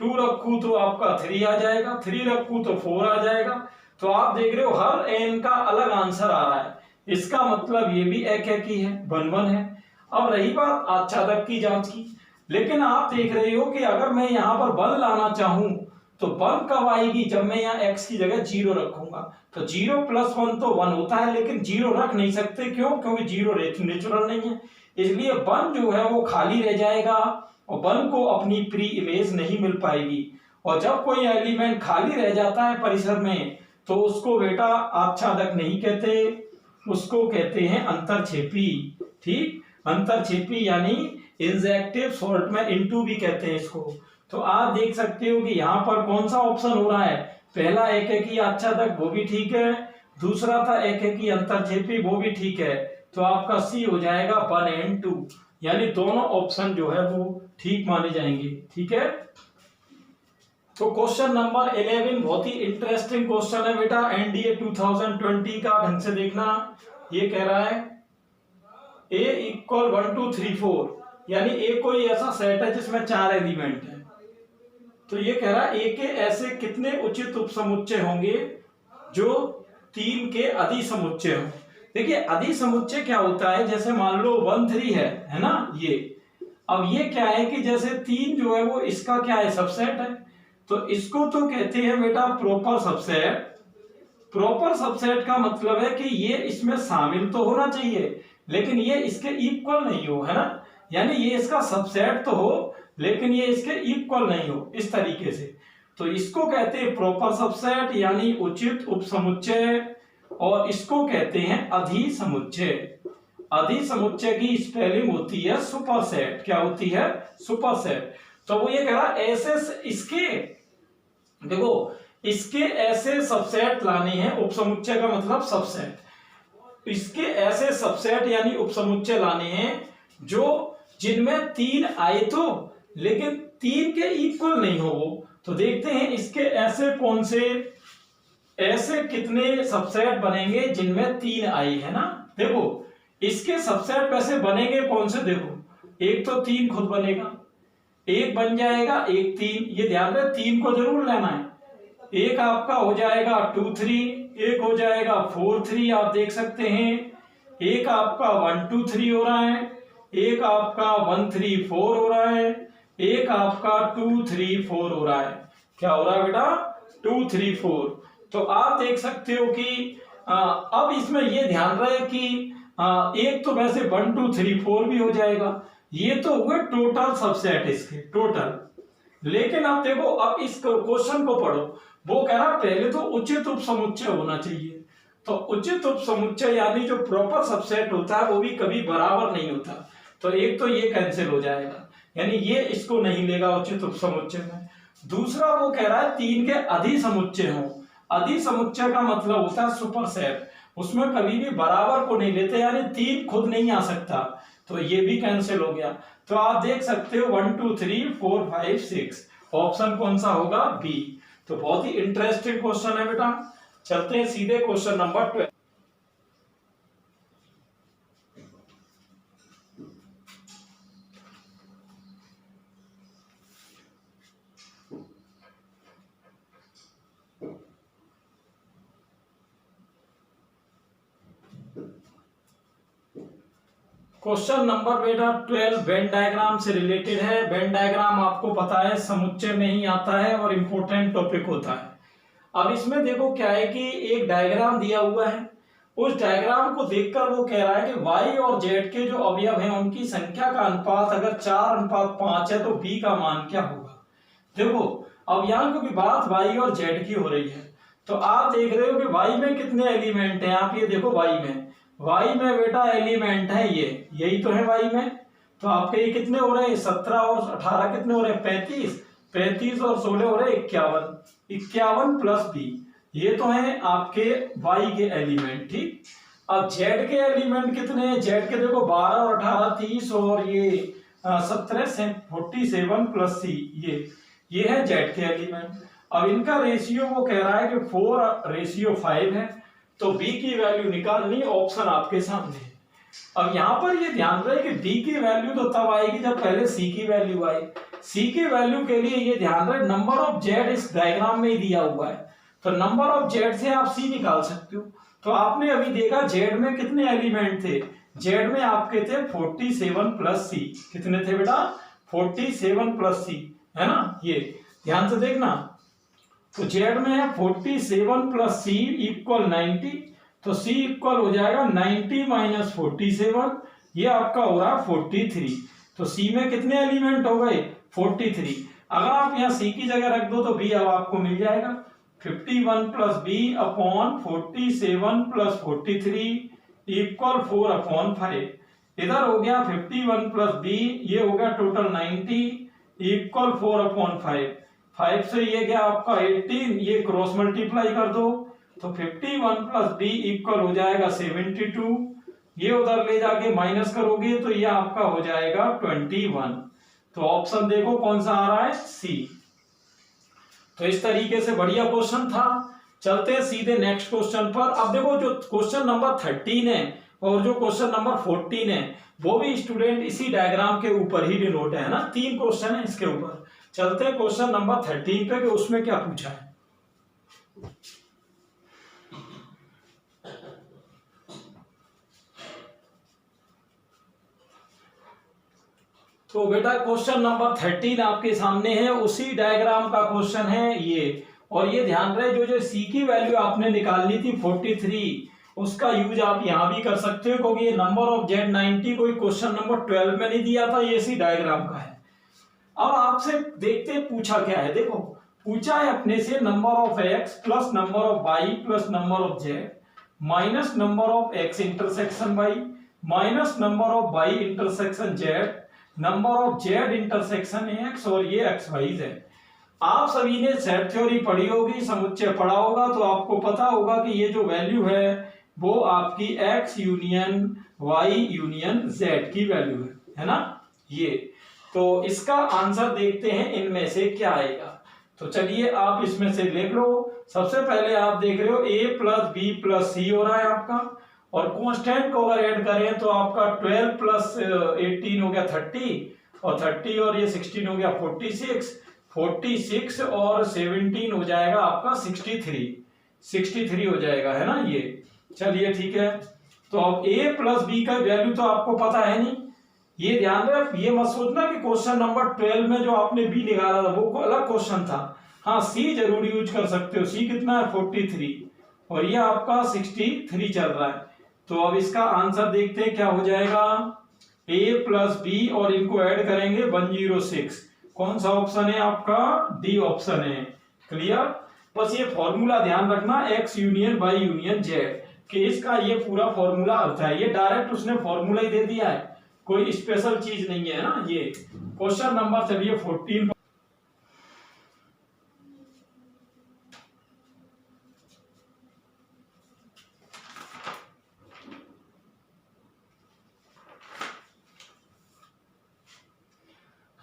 2 रखूं तो आपका 3 आ जाएगा, 3 रखूं तो 4 आ जाएगा। तो आप देख रहे हो हर n का अलग आंसर आ रहा है। इसका मतलब ये भी एक ही है, 1 1 है। अब रही बात आच्छादक की जांच की, लेकिन आप देख रहे हो कि अगर मैं यहाँ पर 1 लाना चाहूं तो 1 कब आएगी, जब मैं यहाँ x की जगह 0 रखूंगा। तो 0 + 1 तो 1 होता है, लेकिन 0 रख नहीं सकते, क्यों, क्योंकि 0 नेचुरल नहीं है। इसलिए 1 जो है वो खाली रह जाएगा और 1 को अपनी प्री इमेज नहीं मिल पाएगी। और जब कोई एलिमेंट खाली रह जाता है परिसर में तो उसको बेटा आच्छादक नहीं कहते, उसको कहते हैं अंतरछेपी। ठीक, अंतरछेपी यानी इंजेक्टिव शॉर्ट में इनटू भी कहते हैं इसको। तो आप देख सकते हो कि यहाँ पर कौन सा ऑप्शन हो रहा है, पहला एक है कि आच्छादक वो भी ठीक है, दूसरा था एक है कि अंतरछेपी वो भी ठीक है। तो आपका सी हो जाएगा 1 and 2, यानी दोनों ऑप्शन जो है वो ठीक माने जाएंगे। ठीक है। तो क्वेश्चन नंबर 11 बहुत ही इंटरेस्टिंग क्वेश्चन है बेटा, एनडीए 2020 का, ढंग से देखना। ये कह रहा है A = 1 2 3 4, यानी A कोई ऐसा सेट है जिसमें 4 एलिमेंट है। तो ये कह रहा है A के ऐसे कितने उचित उपसमुच्चय होंगे जो 3 के अधिसमुच्चय हों। देखिए अधिसमुच्चय क्या होता है, जैसे मान लो 1 3 है ना ये। अब ये क्या है कि जैसे 3 जो है वो इसका क्या है, सबसेट है। तो इसको तो कहते हैं बेटा प्रॉपर सबसेट। प्रॉपर सबसेट का मतलब है कि ये इसमें शामिल तो होना चाहिए लेकिन ये इसके इक्वल नहीं हो, है ना। यानी ये इसका सबसेट तो हो लेकिन ये इसके इक्वल नहीं हो, इस तरीके से। तो इसको कहते हैं प्रॉपर सबसेट यानी उचित उपसमुच्चय, और इसको कहते हैं अधिसमुच्चय। अधिसमुच्चय की स्पेलिंग होती है सुपरसेट। क्या होती है, सुपरसेट। तो वो ये कह रहा है ऐसे इसके देखो इसके ऐसे सबसेट लाने हैं, उपसमुच्चय का मतलब सबसेट, इसके ऐसे सबसेट यानी उपसमुच्चय लाने हैं जो जिनमें 3 आए तो लेकिन 3 के इक्वल नहीं हो वो। तो देखते हैं इसके ऐसे कौन से, ऐसे कितने सबसेट बनेंगे जिनमें 3 आई है ना। देखो इसके सबसेट वैसे बनेंगे कौन से, देखो एक तो 3 खुद बनेगा, एक बन जाएगा, एक 3, ये ध्यान रहे 3 को जरूर लेना है। एक आपका हो जाएगा 2 3, एक हो जाएगा 4 3, आप देख सकते हैं। एक आपका 1 2 3 हो रहा है, एक आपका 1 3 4 हो रहा है, एक आपका 2 3 4 हो रहा है। क्या हो रहा है बेटा, 2 3 4। तो आप देख सकते हो कि अब इसमें ये ध्यान रहे कि एक तो वैसे 1 2 3 4 भी हो जाएगा, ये तो हुए टोटल सबसेट इसके टोटल। लेकिन अब देखो अब इस क्वेश्चन को पढ़ो, वो कह रहा पहले तो उचित उपसमुच्चय होना चाहिए। तो उचित उपसमुच्चय यानी जो प्रॉपर सबसेट होता है वो भी कभी बराबर नहीं होता। तो एक तो ये कैंसिल हो जाएगा, यानी ये इसको नहीं लेगा उचित उपसमुच्चय में। दूसरा वो कह रहा है 3 के अधिसमुच्चय हो। अधिसमुच्चय का मतलब होता है सुपरसेट, उसमें कभी भी बराबर को नहीं लेते, यानी 3 खुद नहीं आ सकता, तो ये भी कैंसिल हो गया। तो आप देख सकते हो 1 2 3 4 5 6, ऑप्शन कौन सा होगा, बी। तो बहुत ही इंटरेस्टिंग क्वेश्चन है बेटा। चलते हैं सीधे क्वेश्चन नंबर 12। क्वेश्चन नंबर बेटा 12 वेन डायग्राम से रिलेटेड है। वेन डायग्राम आपको पता है समुच्चय में ही आता है और इंपॉर्टेंट टॉपिक होता है। अब इसमें देखो क्या है कि एक डायग्राम दिया हुआ है, उस डायग्राम को देखकर वो कह रहा है कि y और z के जो अवयव हैं उनकी संख्या का अनुपात अगर 4:5 है तो b का मान क्या होगा। देखो अब यहाँ की बात y और z की हो रही है, तो आप देख रहे हो कि y में कितने एलिमेंट हैं, आप ये देखो y में बेटा एलिमेंट है ये, यही तो है y में। तो आपके ये कितने हो रहे हैं, 17 और 18 कितने हो रहे हैं, 35, 35 और 16 हो रहे हैं 51, 51 प्लस b, ये तो है आपके y के एलिमेंट। ठीक, अब z के एलिमेंट कितने हैं, z के देखो 12 और 18 30 और ये 17 से 47 प्लस c, ये है z के एलिमेंट। अब इनका रेशियो वो कह रहा है कि 4:5 है, तो b की वैल्यू निकालनी, ऑप्शन आपके सामने है। अब यहाँ पर ये ध्यान रहे कि d की वैल्यू तो तब आएगी जब पहले c की वैल्यू आए। c की वैल्यू के लिए ये ध्यान रहे नंबर ऑफ z इस डायग्राम में ही दिया हुआ है, तो नंबर ऑफ z से आप c निकाल सकते हो। तो आपने अभी देखा z में कितने एलिमेंट थे, z में आपके थे 47 प्लस c, कितने थे बेटा 47 प्लस c, है ना, ये ध्यान से देखना। तो z में है 47 प्लस c इक्वल 90, तो c इक्वल हो जाएगा 90 माइनस 47, ये आपका हो रहा है 43। तो c में कितने एलिमेंट हो गए 43। अगर आप यहाँ c की जगह रख दो तो b अब आपको मिल जाएगा 51 plus b upon 47 plus 43 equal 4/5। इधर हो गया 51 प्लस b, ये हो गया टोटल 90 इक्वल 4/5। 5 से ये गया आपका 18, ये क्रॉस मल्टीप्लाई कर दो तो 51 प्लस b इक्वल हो जाएगा 72, ये उधर ले जाके माइनस करोगे तो ये आपका हो जाएगा 21। तो ऑप्शन देखो कौन सा आ रहा है, सी। तो इस तरीके से बढ़िया क्वेश्चन था। चलते हैं सीधे नेक्स्ट क्वेश्चन पर। अब देखो जो क्वेश्चन नंबर 13 है और जो क्वेश्चन नंबर 14 है वो भी स्टूडेंट इसी डायग्राम के ऊपर ही डिनोट है ना, 3 क्वेश्चन है इसके ऊपर। चलते हैं क्वेश्चन नंबर 13 पे कि उसमें क्या पूछा है। तो बेटा क्वेश्चन नंबर 13 आपके सामने है, उसी डायग्राम का क्वेश्चन है ये। और ये ध्यान रहे जो सी की वैल्यू आपने निकालनी थी 43, उसका यूज आप यहां भी कर सकते हो, क्योंकि ये नंबर ऑफ जेड 90 कोई क्वेश्चन नंबर 12 में नहीं दिया था, ये इसी डायग्राम का है। अब आपसे देखते हैं पूछा क्या है। देखो पूछा है अपने से number of x plus number of y plus number of z minus number of x intersection y minus number of y intersection z number of z intersection x, और ये एक्स वाई है। आप सभी ने सेट थ्योरी पढ़ी होगी, समुच्चय पढ़ा होगा, तो आपको पता होगा कि ये जो वैल्यू है वो आपकी x union y union z की वैल्यू है ना। ये तो इसका आंसर देखते हैं इनमें से क्या आएगा। तो चलिए आप इसमें से लिख लो। सबसे पहले आप देख रहे हो a प्लस बी प्लस सी हो रहा है आपका, और कांस्टेंट को अगर ऐड करें तो आपका 12 प्लस 18 हो गया 30, और 30 और ये 16 हो गया 46 और 17 हो जाएगा आपका 63 हो जाएगा, है ना ये। चलिए ठीक है, तो अब a प्लस बी का वैल्यू तो आपको पता है नहीं, ये ध्यान रख, ये मत सोचना कि क्वेश्चन नंबर 12 में जो आपने बी निकाला था वो अलग क्वेश्चन था। हाँ सी जरूर यूज कर सकते हो, सी कितना है 43 और ये आपका 63 चल रहा है। तो अब इसका आंसर देखते हैं क्या हो जाएगा, a प्लस बी और इनको ऐड करेंगे 106। कौन सा ऑप्शन है आपका, डी ऑप्शन है। क्लियर, बस ये फॉर्मूला ध्यान रखना x union y union z कि इसका ये पूरा फॉर्मूला होता है, ये डायरेक्ट उसने फॉर्मूला ही दे दिया है, कोई स्पेशल चीज नहीं है ना ये। क्वेश्चन नंबर चलिए 14।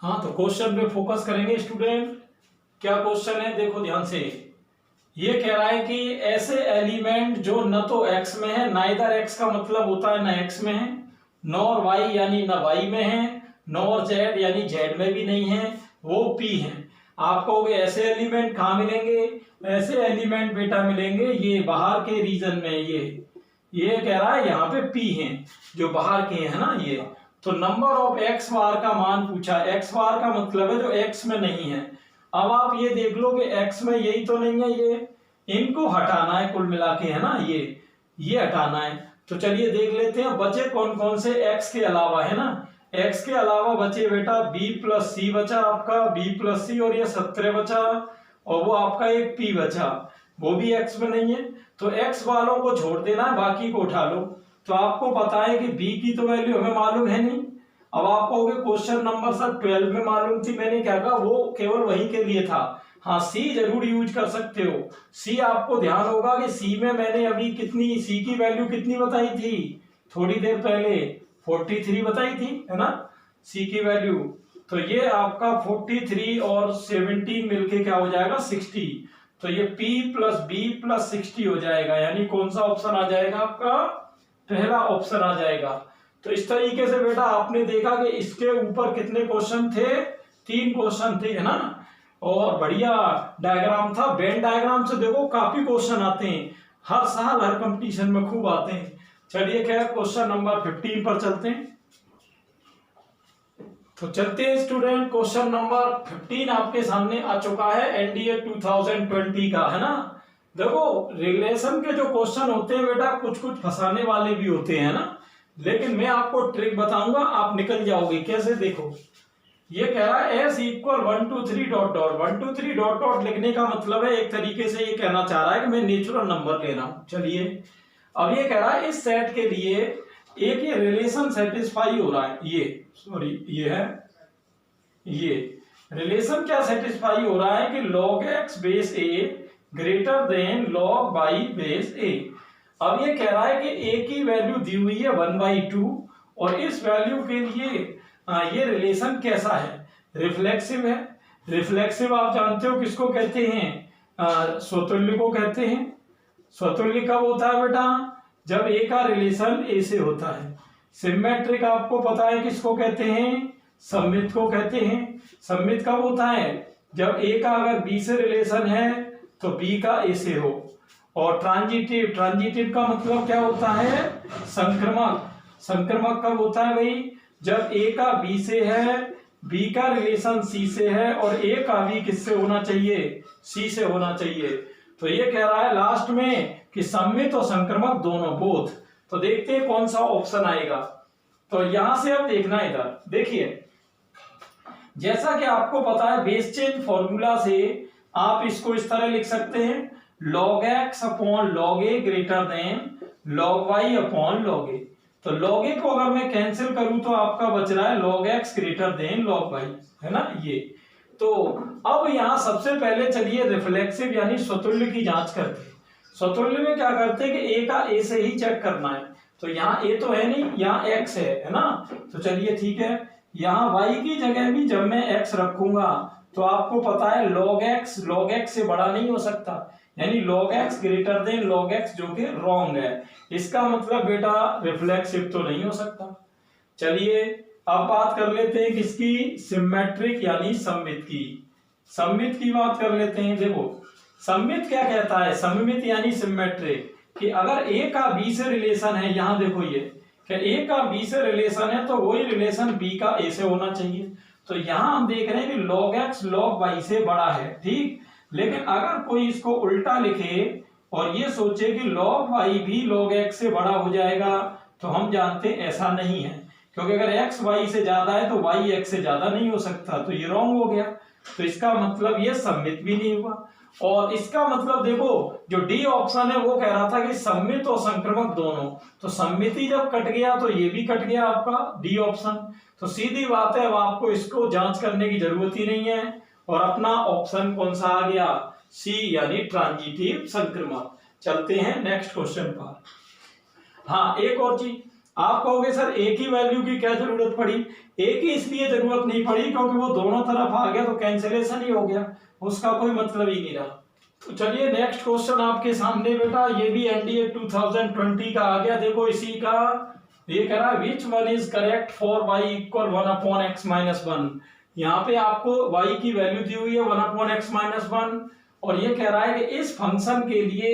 हाँ तो क्वेश्चन पे फोकस करेंगे स्टूडेंट। क्या क्वेश्चन है देखो ध्यान से, ये कह रहा है कि ऐसे एलिमेंट जो न तो x में है, नाइदर x का मतलब होता है न x में है, नॉर y यानी न y में है, नॉर z यानी z में भी नहीं है, वो p है। आप कहोगे ऐसे एलिमेंट कहाँ मिलेंगे, ऐसे एलिमेंट बेटा मिलेंगे ये बाहर के रीजन में, ये कह रहा है यहाँ पे p हैं जो बाहर के हैं ना ये। तो नंबर ऑफ x बार का मान पूछा, x बार का मतलब है जो x में नहीं है। अब आप ये देख लो कि x में यही तो नहीं है, ये इनको हटाना है कुल मिला के, है ना ये हटाना है। तो चलिए देख लेते हैं बचे कौन कौन से x के अलावा, है ना। x के अलावा बचे बेटा b प्लस सी बचा आपका, b प्लस सी और ये 17 बचा, और वो आपका एक p बचा, वो भी x में नहीं है। तो x वालों को छोड़ देना है, बाकी को उठा लो। तो आपको पता है कि b की तो वैल्यू हमें मालूम है नहीं। अब आप कहोगे क्वेश्चन नंबर सर 12 में मालूम थी, मैंने क्या कहा वो केवल वही के लिए था। हाँ सी जरूर यूज कर सकते हो। सी आपको ध्यान होगा कि सी में मैंने अभी कितनी, सी की वैल्यू कितनी बताई थी थोड़ी देर पहले, 43 बताई थी, है ना सी की वैल्यू। तो ये आपका 43 और 17 मिलके क्या हो जाएगा 60। तो ये p प्लस बी प्लस 60 हो जाएगा, यानी कौन सा ऑप्शन आ जाएगा आपका, पहला ऑप्शन आ जाएगा। तो इस तरीके से बेटा आपने देखा कि इसके ऊपर कितने क्वेश्चन थे, 3 क्वेश्चन थे, है ना। और बढ़िया डायग्राम था, वेन डायग्राम से देखो काफी क्वेश्चन आते हैं, हर साल हर कंपटीशन में खूब आते हैं। चलिए क्या क्वेश्चन नंबर 15 पर चलते हैं। तो चलते हैं स्टूडेंट, क्वेश्चन नंबर 15 आपके सामने आ चुका है, एनडीए 2020 का, है ना। देखो रिलेशन के जो क्वेश्चन होते हैं बेटा कुछ कुछ फंसाने वाले भी होते हैं ना, लेकिन मैं आपको ट्रिक बताऊंगा, आप निकल जाओगे। कैसे देखो, ये कह रहा है s equal 1 2 3 dot dot, 1 2 3 dot dot लिखने का मतलब है एक तरीके से ये कहना चाह रहा है कि मैं नेचुरल नंबर ले रहा हूं। चलिए अब ये कह रहा है इस सेट के लिए एक ये रिलेशन सेटिस्फाई हो रहा है, ये है, ये रिलेशन क्या सेटिस्फाई हो रहा है कि log x base a greater than log y base a। अब ये कह रहा है कि a की वैल्यू दी हुई है 1/2 और इस वैल्यू के लिए ये रिलेशन कैसा है, रिफ्लेक्सिव है। रिफ्लेक्सिव आप जानते हो किसको कहते हैं, स्वतुल्य को कहते हैं। स्वतुल्य कब होता है बेटा, जब a का रिलेशन a से होता है। सिमेट्रिक आपको पता है किसको कहते हैं, सममित को कहते हैं। सममित कब होता है, जब a का अगर b से रिलेशन है तो b का a से हो। और ट्रांजिटिव, ट्रांजिटिव का मतलब क्या होता है, संक्रमक। संक्रमक कब होता है भाई, जब a का b से है, b का रिलेशन c से है और a का भी किससे होना चाहिए, c से होना चाहिए। तो ये कह रहा है लास्ट में कि सममित और संक्रमक दोनों, बोथ। तो देखते हैं कौन सा ऑप्शन आएगा। तो यहां से अब देखना, इधर देखिए, जैसा कि आपको पता है बेस चेंज फॉर्मूला से आप इसको इस तरह लिख सकते हैं, log x upon log a greater than log y upon log a। तो log a को अगर मैं कैंसिल करूं तो आपका बच रहा है log x greater than log y, है ना ये। तो अब यहाँ सबसे पहले चलिए रिफ्लेक्सिव यानी स्वतुल्य की जांच करते हैं। स्वतुल्य में क्या करते हैं कि ए का ए से ही चेक करना है। तो यहाँ ए तो है नहीं, यहाँ एक्स है ना। तो चलिए ठीक है, यहाँ वाई की जगह भी जब मैं एक्स रखूंगा तो आपको पता है लॉग एक्स से बड़ा नहीं हो सकता, यानी log x greater than log x, जो कि रॉन्ग है। इसका मतलब बेटा रिफ्लेक्सिव तो नहीं हो सकता। चलिए अब बात कर लेते हैं किसकी, सिमेट्रिक यानी सममित की। सममित की बात कर लेते हैं। देखो सममित क्या कहता है, सममित यानी सिमेट्रिक, कि अगर ए का बी से रिलेशन है, यहां देखो ये कि ए का बी से रिलेशन है तो वही रिलेशन बी का ए से होना चाहिए। तो यहां हम देख रहे हैं कि log x log y से बड़ा है, ठीक। लेकिन अगर कोई इसको उल्टा लिखे और ये सोचे कि log y भी log x से बड़ा हो जाएगा, तो हम जानते हैं ऐसा नहीं है, क्योंकि अगर x y से ज्यादा है तो y x से ज्यादा नहीं हो सकता, तो ये रॉन्ग हो गया। तो इसका मतलब ये सममित भी नहीं हुआ। और इसका मतलब देखो जो डी ऑप्शन है वो कह रहा था कि सममित और संक्रमक दोनों, तो सममिति जब कट गया तो ये भी कट गया आपका डी ऑप्शन। तो सीधी बात है, अब आपको इसको जांच करने की जरूरत ही नहीं है। और अपना ऑप्शन कौन सा आ गया, सी यानी ट्रांजिटिव संक्रमक। चलते हैं नेक्स्ट क्वेश्चन पर। हाँ एक और चीज, आप कहोगे सर ए की वैल्यू की क्या जरूरत पड़ी। ए की इसलिए जरूरत नहीं पड़ी क्योंकि वो दोनों तरफ आ गया तो कैंसिलेशन ही हो गया, उसका कोई मतलब ही नहीं रहा। तो चलिए नेक्स्ट क्वेश्चन आपके सामने बेटा, ये भी एनडीए 2020 का आ गया। देखो इसी का ये कह रहा है which one is correct for y equal 1/x-1। यहाँ पे आपको y की वैल्यू दी हुई है 1/x-1 और ये कह रहा है कि इस फंक्शन के लिए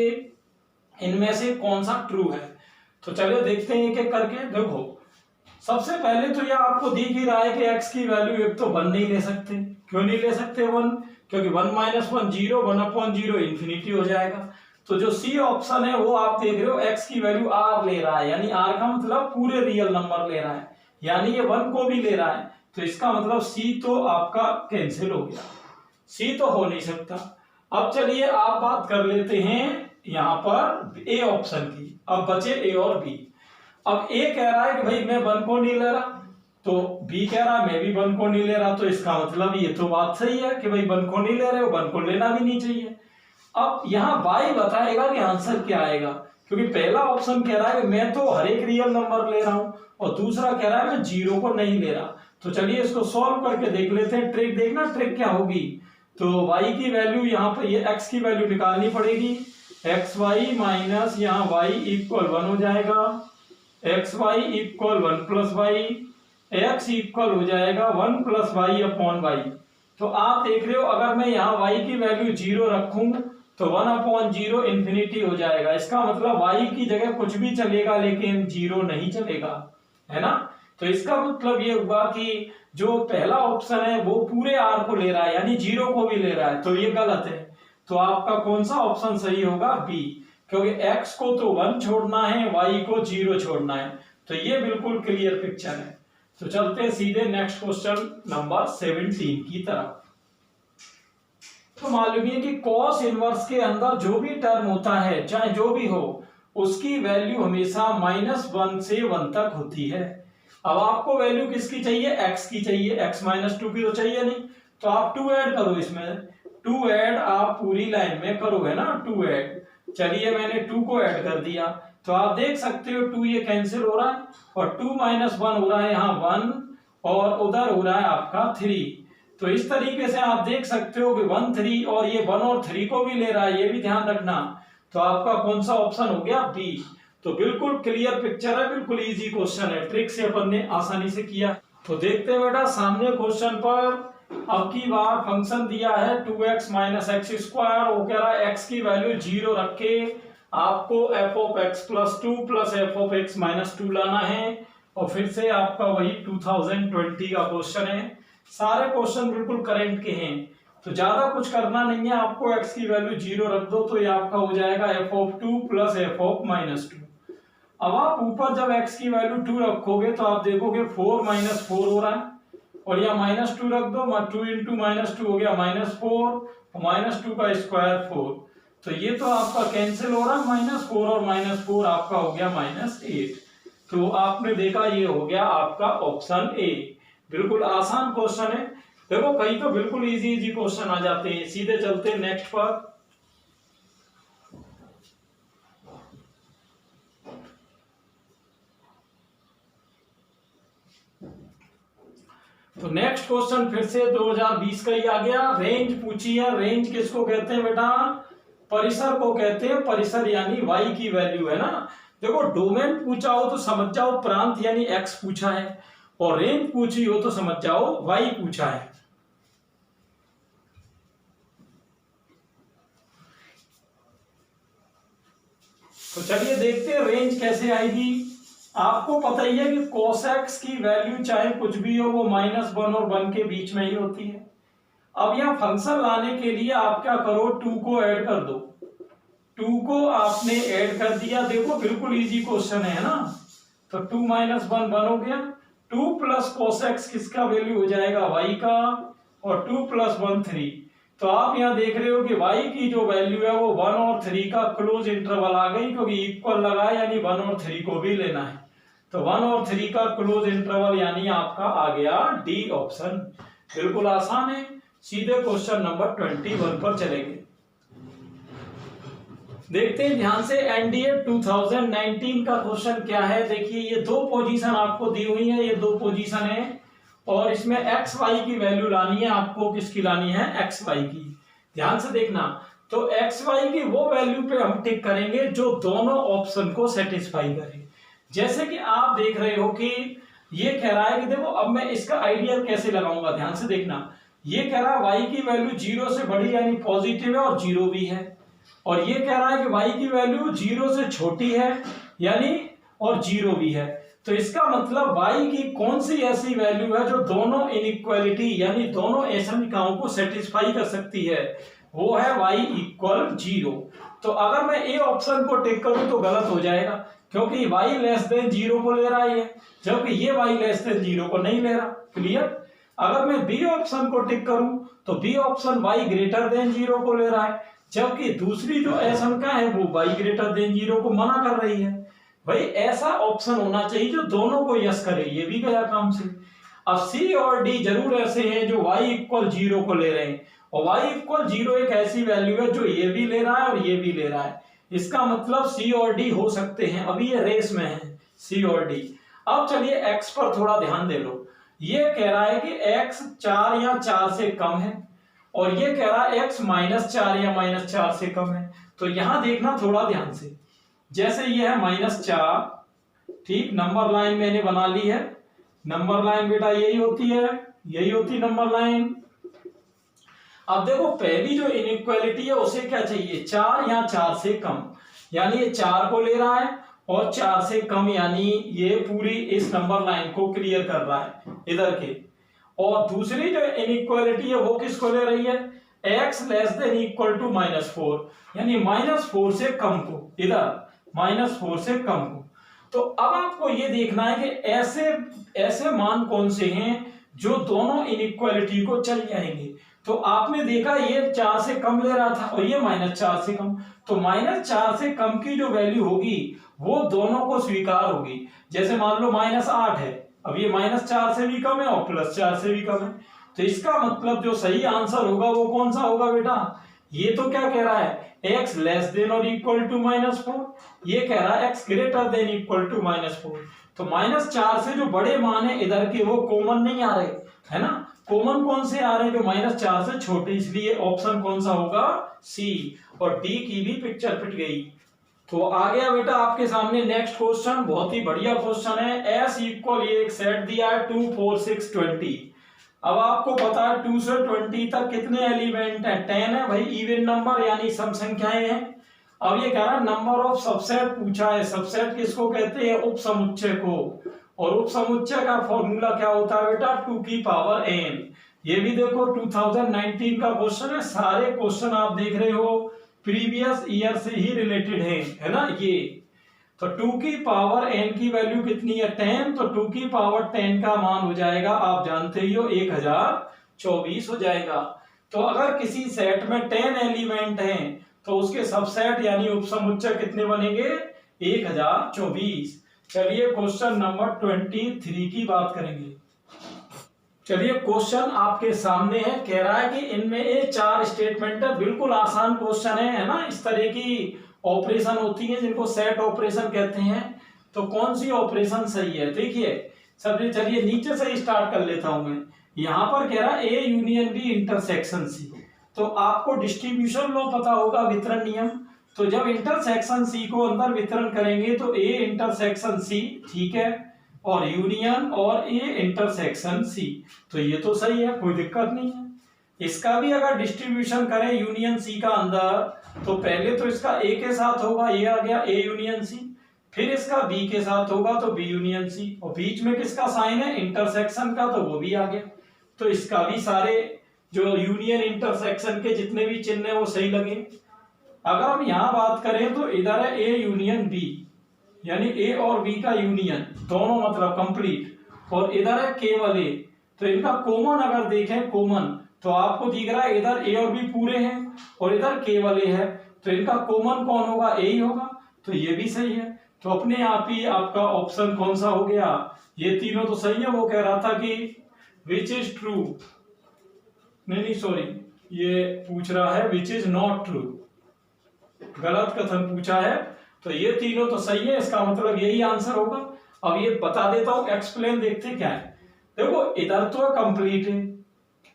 इनमें से कौन सा ट्रू है। तो चलिए देखते हैं एक एक करके। देखो सबसे पहले तो यह आपको दिख ही रहा है कि x की वैल्यू एक तो 1 नहीं ले सकते। क्यों नहीं ले सकते 1, क्योंकि 1 - 1 0, 1/0 इंफिनिटी हो जाएगा। तो जो सी ऑप्शन है वो आप देख रहे हो x की वैल्यू r ले रहा है, यानी r का मतलब पूरे रियल नंबर ले रहा है, यानी ये 1 को भी ले रहा है। तो इसका मतलब सी तो आपका कैंसिल हो गया, सी तो हो नहीं सकता। अब चलिए आप बात कर लेते हैं यहाँ पर ए ऑप्शन की। अब बचे ए और बी। अब ए कह रहा है कि भाई मैं 1 को नहीं ले रहा, तो बी कह रहा है मैं भी 1 को नहीं ले रहा। तो इसका मतलब ये तो बात सही है कि भाई 1 को नहीं ले रहे हो, 1 को लेना भी नहीं चाहिए। अब यहाँ बाई बताएगा कि आंसर क्या आएगा, क्योंकि पहला ऑप्शन कह रहा है कि मैं तो हर एक रियल नंबर ले रहा हूं और दूसरा कह रहा है मैं 0 को नहीं ले रहा। तो चलिए इसको सॉल्व करके देख लेते हैं। ट्रिक देखना, ट्रिक क्या होगी। तो y की वैल्यू यहाँ पर ये x की वैल्यू निकालनी पड़ेगी। xy माइनस यहाँ y इक्वल 1 हो जाएगा, xy equal 1 plus y, x equal हो जाएगा 1 प्लस y अपॉन y। तो आप देख रहे हो अगर मैं यहाँ y की वैल्यू 0 रखूं तो 1/0 इंफिनिटी हो जाएगा। इसका मतलब y की जगह कुछ भी चलेगा लेकिन 0 नहीं चलेगा, है ना। तो इसका मतलब ये हुआ कि जो पहला ऑप्शन है वो पूरे r को ले रहा है, यानी 0 को भी ले रहा है, तो ये गलत है। तो आपका कौन सा ऑप्शन सही होगा, बी, क्योंकि x को तो 1 छोड़ना है, y को 0 छोड़ना है। तो ये बिल्कुल क्लियर पिक्चर है। तो चलते हैं सीधे नेक्स्ट क्वेश्चन नंबर 17 की तरफ। तो मालूम है कि cos इनवर्स के अंदर जो भी टर्म होता है, चाहे जो भी हो, उसकी वैल्यू हमेशा -1 से 1 तक होती है। अब आपको वैल्यू किसकी चाहिए, x की चाहिए, x - 2 की तो चाहिए नहीं। तो आप 2 ऐड करो, इसमें 2 ऐड आप पूरी लाइन में करोगे ना, 2 ऐड। चलिए मैंने 2 को ऐड कर दिया, तो आप देख सकते हो 2 ये कैंसिल हो रहा है और 2 - 1 हो रहा है यहाँ 1 और उधर हो रहा है आपका 3। तो इस तरीके से आप देख सकते हो कि 1 3 और ये 1 और 3 को भी ले रहा है, ये भी ध्यान रखना। तो आपका कौन सा ऑप्शन हो गया, बी। तो बिल्कुल क्लियर पिक्चर है, बिल्कुल इजी क्वेश्चन है, ट्रिक से अपन ने आसानी से किया। तो देखते हैं बेटा सामने क्वेश्चन पर। अब की बार फंक्शन दिया है 2x - x², वो कह रहा है x की वैल्यू 0 रख के आपको f(x+2) + f(x-2) लाना है। और फिर से आपका वही 2020 का क्वेश्चन है। सारे क्वेश्चन बिल्कुल करंट के हैं, तो ज्यादा कुछ करना नहीं है आपको। x की वैल्यू 0 रख दो तो ये आपका हो जाएगा f(2) + f(-2)। अब आप ऊपर जब x की वैल्यू 2 रखोगे तो आप देखोगे 4 - 4 हो रहा है और यहाँ -2 रख दो, 2 × -2 हो गया -4, -2 का स्क्वायर 4। तो ये तो आपका कैंसिल हो रहा है, -4 और -4 आपका हो गया -8। तो आपने देखा ये हो गया आपका ऑप्शन ए। बिल्कुल आसान क्वेश्चन है। देखो कई तो बिल्कुल इजी इजी क्वेश्चन आ जाते हैं। सीधे चलते हैं नेक्स्ट पर। तो नेक्स्ट क्वेश्चन फिर से 2020 का ही आ गया। रेंज पूछी है। रेंज किसको कहते हैं बेटा? परिसर को कहते हैं। परिसर यानी y की वैल्यू है ना। देखो डोमेन पूछा हो तो समझ जाओ प्रांत यानी x पूछा है, और रेंज पूछी हो तो समझ जाओ y पूछा है। तो चलिए देखते हैं रेंज कैसे आएगी। आपको पता ही है कि cos x की वैल्यू चाहे कुछ भी हो वो -1 और 1 के बीच में ही होती है। अब यहां फंक्शन लाने के लिए आप क्या करो, 2 को ऐड कर दो। 2 को आपने ऐड कर दिया। देखो बिल्कुल इजी क्वेश्चन है ना। तो 2 - 1 1 हो गया। 2 प्लस cos x किसका वैल्यू हो जाएगा? y का। और 2 + 1 3। तो आप यहां देख रहे हो कि y की जो वैल्यू है वो 1 और 3 का क्लोज इंटरवल आ गई, क्योंकि इक्वल लगा यानी 1 और 3 को भी लेना है। तो 1 और 3 का क्लोज इंटरवल यानी आपका आ गया डी ऑप्शन। बिल्कुल आसान है। सीधे क्वेश्चन नंबर 21 पर चलेंगे। देखते हैं ध्यान से। एनडीए 2019 का क्वेश्चन क्या है। देखिए ये दो पोजीशन आपको दी हुई है, ये दो पोजीशन है, और इसमें एक्स वाई की वैल्यू लानी है आपको। किसकी लानी है? एक्स वाई की। ध्यान से देखना। तो एक्स वाई की वो वैल्यू पे हम टिक करेंगे जो दोनों ऑप्शन को सेटिस्फाई करे। जैसे कि आप देख रहे हो कि ये कह रहा है कि देखो अब मैं इसका आइडियल कैसे लगाऊंगा। ध्यान से देखना। ये कह रहा है वाई की वैल्यू 0 से बड़ी यानी पॉजिटिव है और 0 भी है, और ये कह रहा है कि y की वैल्यू 0 से छोटी है यानी और 0 भी है। तो इसका मतलब y की कौन सी ऐसी वैल्यू है जो दोनों इनइक्वालिटी यानी दोनों असमीकरणों को सेटिस्फाई कर सकती है, वो है y = 0। तो अगर मैं ए ऑप्शन को टिक करूं तो गलत हो जाएगा, क्योंकि y < 0 को ले रहा है, जबकि ये y < 0 को नहीं ले रहा। क्लियर? अगर मैं बी ऑप्शन को टिक करूं तो बी ऑप्शन y > 0 को ले रहा है, जबकि दूसरी जो आशंका है वो y > 0 को मना कर रही है। भाई ऐसा ऑप्शन होना चाहिए जो दोनों को यस करे। ये भी गया काम से। अब सी और डी जरूर ऐसे हैं जो y = 0 को ले रहे हैं, और y = 0 एक ऐसी वैल्यू है जो ये भी ले रहा है और ये भी ले रहा है। इसका मतलब सी और डी हो सकते हैं। अभी ये रेस में है सी और डी। अब चलिए x पर थोड़ा ध्यान दे लो। ये कह रहा है कि x 4 या 4 से कम है, और ये कह रहा है x -4 या -4 से कम है। तो यहां देखना थोड़ा ध्यान से। जैसे ये है -4, ठीक, नंबर लाइन मैंने बना ली है। नंबर लाइन बेटा यही होती है, यही होती नंबर लाइन। अब देखो पहली जो इनइक्वालिटी है उसे क्या चाहिए? 4 या 4 से कम, यानी ये 4 को ले रहा है, और 4 से कम यानी ये पूरी इस नंबर लाइन को क्लियर कर रहा है इधर के। और दूसरी जो इनइक्वालिटी है वो किसको ले रही है? x < -4, यानी -4 से कम को, इधर -4 से कम को। तो अब आपको ये देखना है कि ऐसे ऐसे मान कौन से हैं जो दोनों इनइक्वालिटी को चल जाएंगे। तो आपने देखा ये 4 से कम ले रहा था और ये -4 से कम, तो -4 से कम की जो वैल्यू होगी वो दोनों को स्वीकार होगी। जैसे मान लो -8 है, अब ये -4 से भी कम है और +4 से भी कम है। तो इसका मतलब जो सही आंसर होगा वो कौन सा होगा बेटा? ये तो क्या कह रहा है? x < -4, ये कह रहा है x < -4। तो -4 से जो बड़े मान है इधर के वो कॉमन नहीं आ रहे, है ना। कॉमन कौन से आ रहे हैं? जो -4 से छोटे, इसलिए ऑप्शन कौन सा होगा? सी। और डी की भी पिक्चर पिट गई। तो आ गया बेटा आपके सामने नेक्स्ट क्वेश्चन। बहुत ही बढ़िया क्वेश्चन है। S = ये एक सेट दिया है 2 4 6 20। अब आपको पता है 2 से 20 तक कितने एलिमेंट हैं? 10 है भाई, इवन नंबर यानी सम संख्याएं हैं। अब ये कह रहा है नंबर ऑफ सबसेट पूछा है। सबसेट किसको कहते हैं? उपसमुच्चय को। और उपसमुच्चय का फॉर्मूला क्या होता है बेटा? 2n। ये भी देखो 2019 का क्वेश्चन है। सारे क्वेश्चन आप देख रहे हो प्रीवियस ईयर से ही रिलेटेड है ना ये। तो 2n की वैल्यू कितनी है? 10। तो 2n का मान हो जाएगा, आप जानते ही हो, 1024 हो जाएगा। तो अगर किसी सेट में 10 एलिमेंट हैं तो उसके सबसेट यानी उपसमुच्चय कितने बनेंगे? 1024। चलिए क्वेश्चन नंबर 23 की बात करेंगे। चलिए क्वेश्चन आपके सामने है, कह रहा है कि इनमें ये 4 स्टेटमेंट है, बिल्कुल आसान क्वेश्चन है ना। इस तरह की ऑपरेशन होती है जिनको सेट ऑपरेशन कहते हैं। तो कौन सी ऑपरेशन सही है, देखिए सबसे चलिए नीचे से स्टार्ट कर लेता हूं मैं। यहां पर कह रहा है A union B intersection C. तो आपको डिस्ट्रीब्यूशन लॉ पता होगा, वितरण नियम। तो जब इंटरसेक्शन सी को अंदर वितरण करेंगे तो ए इंटरसेक्शन सी, ठीक है, और यूनियन और ए इंटरसेक्शन सी। तो ये तो सही है, कोई दिक्कत नहीं है। इसका भी अगर डिस्ट्रीब्यूशन करें यूनियन सी का अंदर, तो पहले तो इसका ए के साथ होगा, ये आ गया ए यूनियन सी, फिर इसका बी के साथ होगा तो बी यूनियन सी, और बीच में किसका साइन है, इंटरसेक्शन का, तो वो भी आ गया। तो इसका भी सारे जो यूनियन इंटरसेक्शन के जितने भी चिन्ह है वो सही लगे। अगर हम यहां बात करें तो इधर है ए यूनियन बी, यानी ए और बी का यूनियन दोनों मतलब कंप्लीट, और इधर है केवल ए। तो इनका कॉमन अगर देखें, कॉमन तो आपको दिख रहा है इधर ए और बी पूरे हैं और इधर केवल ए है, तो इनका कॉमन कौन होगा, ए ही होगा। तो ये भी सही है। तो अपने आप ही आपका ऑप्शन कौन सा हो गया, ये तीनों तो सही है। वो कह रहा था कि विच इज ट्रू, नहीं सॉरी, ये पूछ रहा है विच इज नॉट ट्रू, गलत कथन पूछा है। तो ये तीनों तो सही है, इसका मतलब यही आंसर होगा। अब ये बता देता हूं, एक्सप्लेन देखते क्या है। देखो इधर तो कंप्लीट है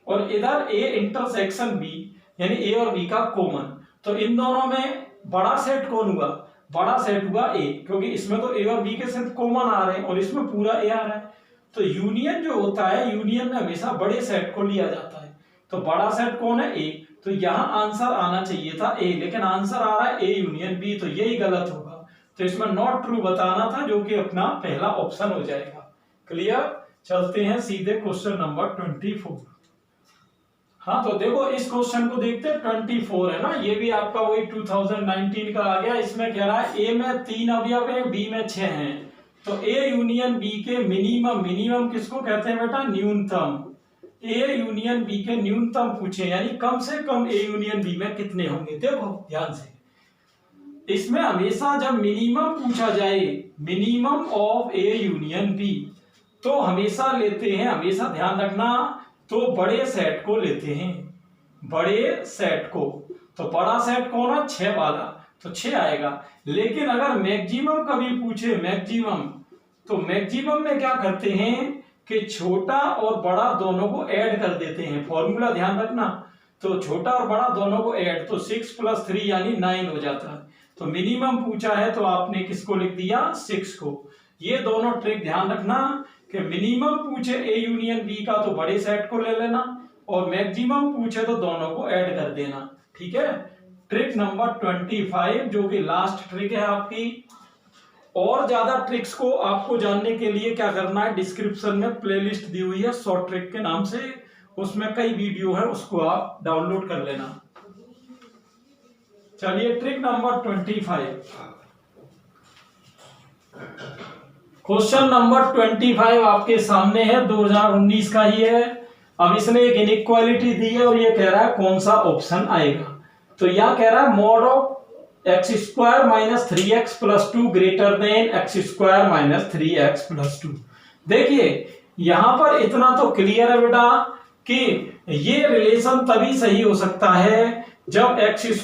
और इधर ए इंटरसेक्शन बी, यानी ए और बी का कॉमन। तो इन दोनों में बड़ा सेट कौन हुआ, बड़ा सेट हुआ ए, क्योंकि इसमें तो ए और बी के सेट कॉमन आ रहे हैं और इसमें पूरा ए आ रहा है। तो यूनियन जो होता है, यूनियन में हमेशा बड़े सेट को लिया जाता है। तो बड़ा सेट कौन है, ए। तो यहां आंसर आना चाहिए था ए, लेकिन आंसर आ रहा है ए यूनियन बी, तो यही गलत होगा। तो इसमें नॉट ट्रू बताना था, जो कि अपना पहला ऑप्शन हो जाएगा। क्लियर। चलते हैं सीधे क्वेश्चन नंबर 24। हाँ तो देखो इस क्वेश्चन को देखते हैं, 24 है ना, ये भी आपका वही 2019 का आ गया। इसमें कह रहा है ए में 3 अवयव है, बी में 6 हैं। तो ए यूनियन बी के मिनिमम, मिनिमम किसको कहते हैं बेटा, न्यूनतम। ए यूनियन बी के न्यूनतम पूछे, यानी कम से कम ए यूनियन बी में कितने होंगे। देखो ध्यान से, इसमें हमेशा जब मिनिमम पूछा जाए, minimum of A union B, तो हमेशा लेते हैं, हमेशा ध्यान रखना, तो बड़े सेट को लेते हैं, बड़े सेट को। तो बड़ा सेट कौन है, 6 वाला, तो 6 आएगा। लेकिन अगर मैक्सिमम कभी पूछे, मैक्सिमम, तो मैक्सिमम में क्या करते हैं कि छोटा और बड़ा दोनों को ऐड कर देते हैं। फॉर्मूला ध्यान रखना, तो छोटा और बड़ा दोनों को ऐड, तो 6 + 3 यानी 9 हो जाता है। तो मिनिमम पूछा है तो आपने किसको लिख दिया, 6 को। ये दोनों ट्रिक ध्यान रखना कि मिनिमम पूछे ए यूनियन बी का तो बड़े सेट को ले लेना, और मैक्सिमम पूछे तो दोनों को ऐड कर देना, ठीक है। ट्रिक नंबर 25, जो कि लास्ट ट्रिक है आपकी। और ज्यादा ट्रिक्स को आपको जानने के लिए क्या करना है, डिस्क्रिप्शन में प्लेलिस्ट दी हुई है शॉर्ट ट्रिक के नाम से, उसमें कई वीडियो है, उसको आप डाउनलोड कर लेना। चलिए ट्रिक नंबर 25, क्वेश्चन नंबर 25 आपके सामने है, 2019 का ही है। अब इसने एक इनइक्वालिटी दी है और ये कह रहा है कौन सा ऑप्शन आएगा। तो यह कह रहा है mod of x² - 3x + 2 greater than x² - 3x + 2। देखिए यहां पर इतना तो क्लियर है बेटा कि ये रिलेशन तभी सही हो सकता है जब x²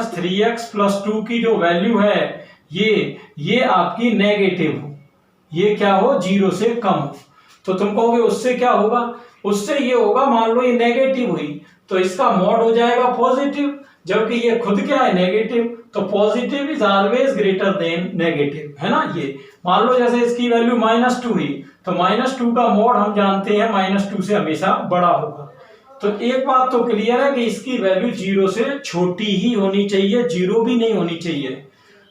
- 3x + 2 की जो वैल्यू है ये आपकी नेगेटिव हो, ये क्या हो, 0 से कम हो। तो तुम कहोगे उससे क्या होगा, उससे ये होगा, मान लो ये नेगेटिव हुई तो इसका मॉड हो जाएगा पॉजिटिव, जबकि ये खुद क्या है, नेगेटिव। तो positive is always greater than negative, है ना। ये मान लो जैसे इसकी वैल्यू -2 हुई तो -2 का मॉड हम जानते हैं -2 से हमेशा बड़ा होगा। तो एक बात तो क्लियर है कि इसकी वैल्यू 0 से छोटी ही होनी चाहिए, 0 भी नहीं होनी चाहिए।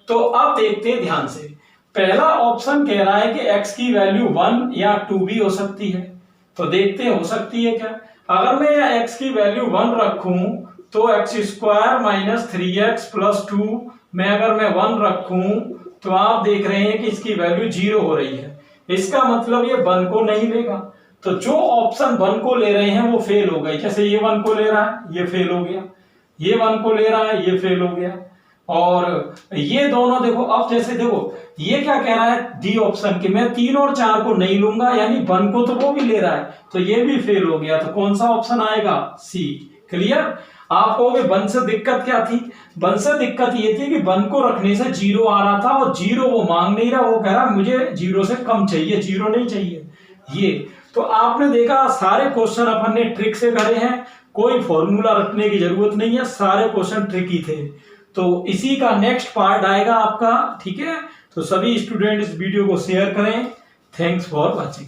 तो अब देखते हैं ध्यान से, पहला ऑप्शन कह रहा है कि x की वैल्यू 1 या 2 भी हो सकती है। तो देखते हैं हो सकती है क्या। अगर मैं x की वैल्यू 1 रखूं तो x² - 3x + 2 में अगर मैं 1 रखूं तो आप देख रहे हैं कि इसकी वैल्यू 0 हो रही है। इसका मतलब ये 1 को नहीं लेगा। तो जो ऑप्शन 1 को ले रहे हैं वो फेल हो गई। जैसे ये 1 को ले रहा है, ये फेल हो गया, ये 1 को ले रहा है, ये फेल हो गया। और ये दोनों देखो, अब जैसे देखो ये क्या कह रहा है डी ऑप्शन के, मैं 3 और 4 को नहीं लूंगा, यानी 1 को तो वो भी ले रहा है, तो ये भी फेल हो गया। तो कौन सा ऑप्शन आएगा? सी। क्लियर? आप कहोगे 1 से दिक्कत क्या थी? 1 से दिक्कत ये थी कि 1 को रखने से 0 आ रहा था, और 0 वो मांग नहीं रहा, वो कह रहा मुझे 0 से कम चाहिए, 0 नहीं चाहिए। ये तो आपने देखा सारे क्वेश्चन अपन ने ट्रिक से करे हैं, कोई फॉर्मूला रखने की जरूरत नहीं है, सारे क्वेश्चन ट्रिकी थे। तो इसी का नेक्स्ट पार्ट आएगा आपका, ठीक है? तो सभी स्टूडेंट इस वीडियो को शेयर करें। Thanks for watching.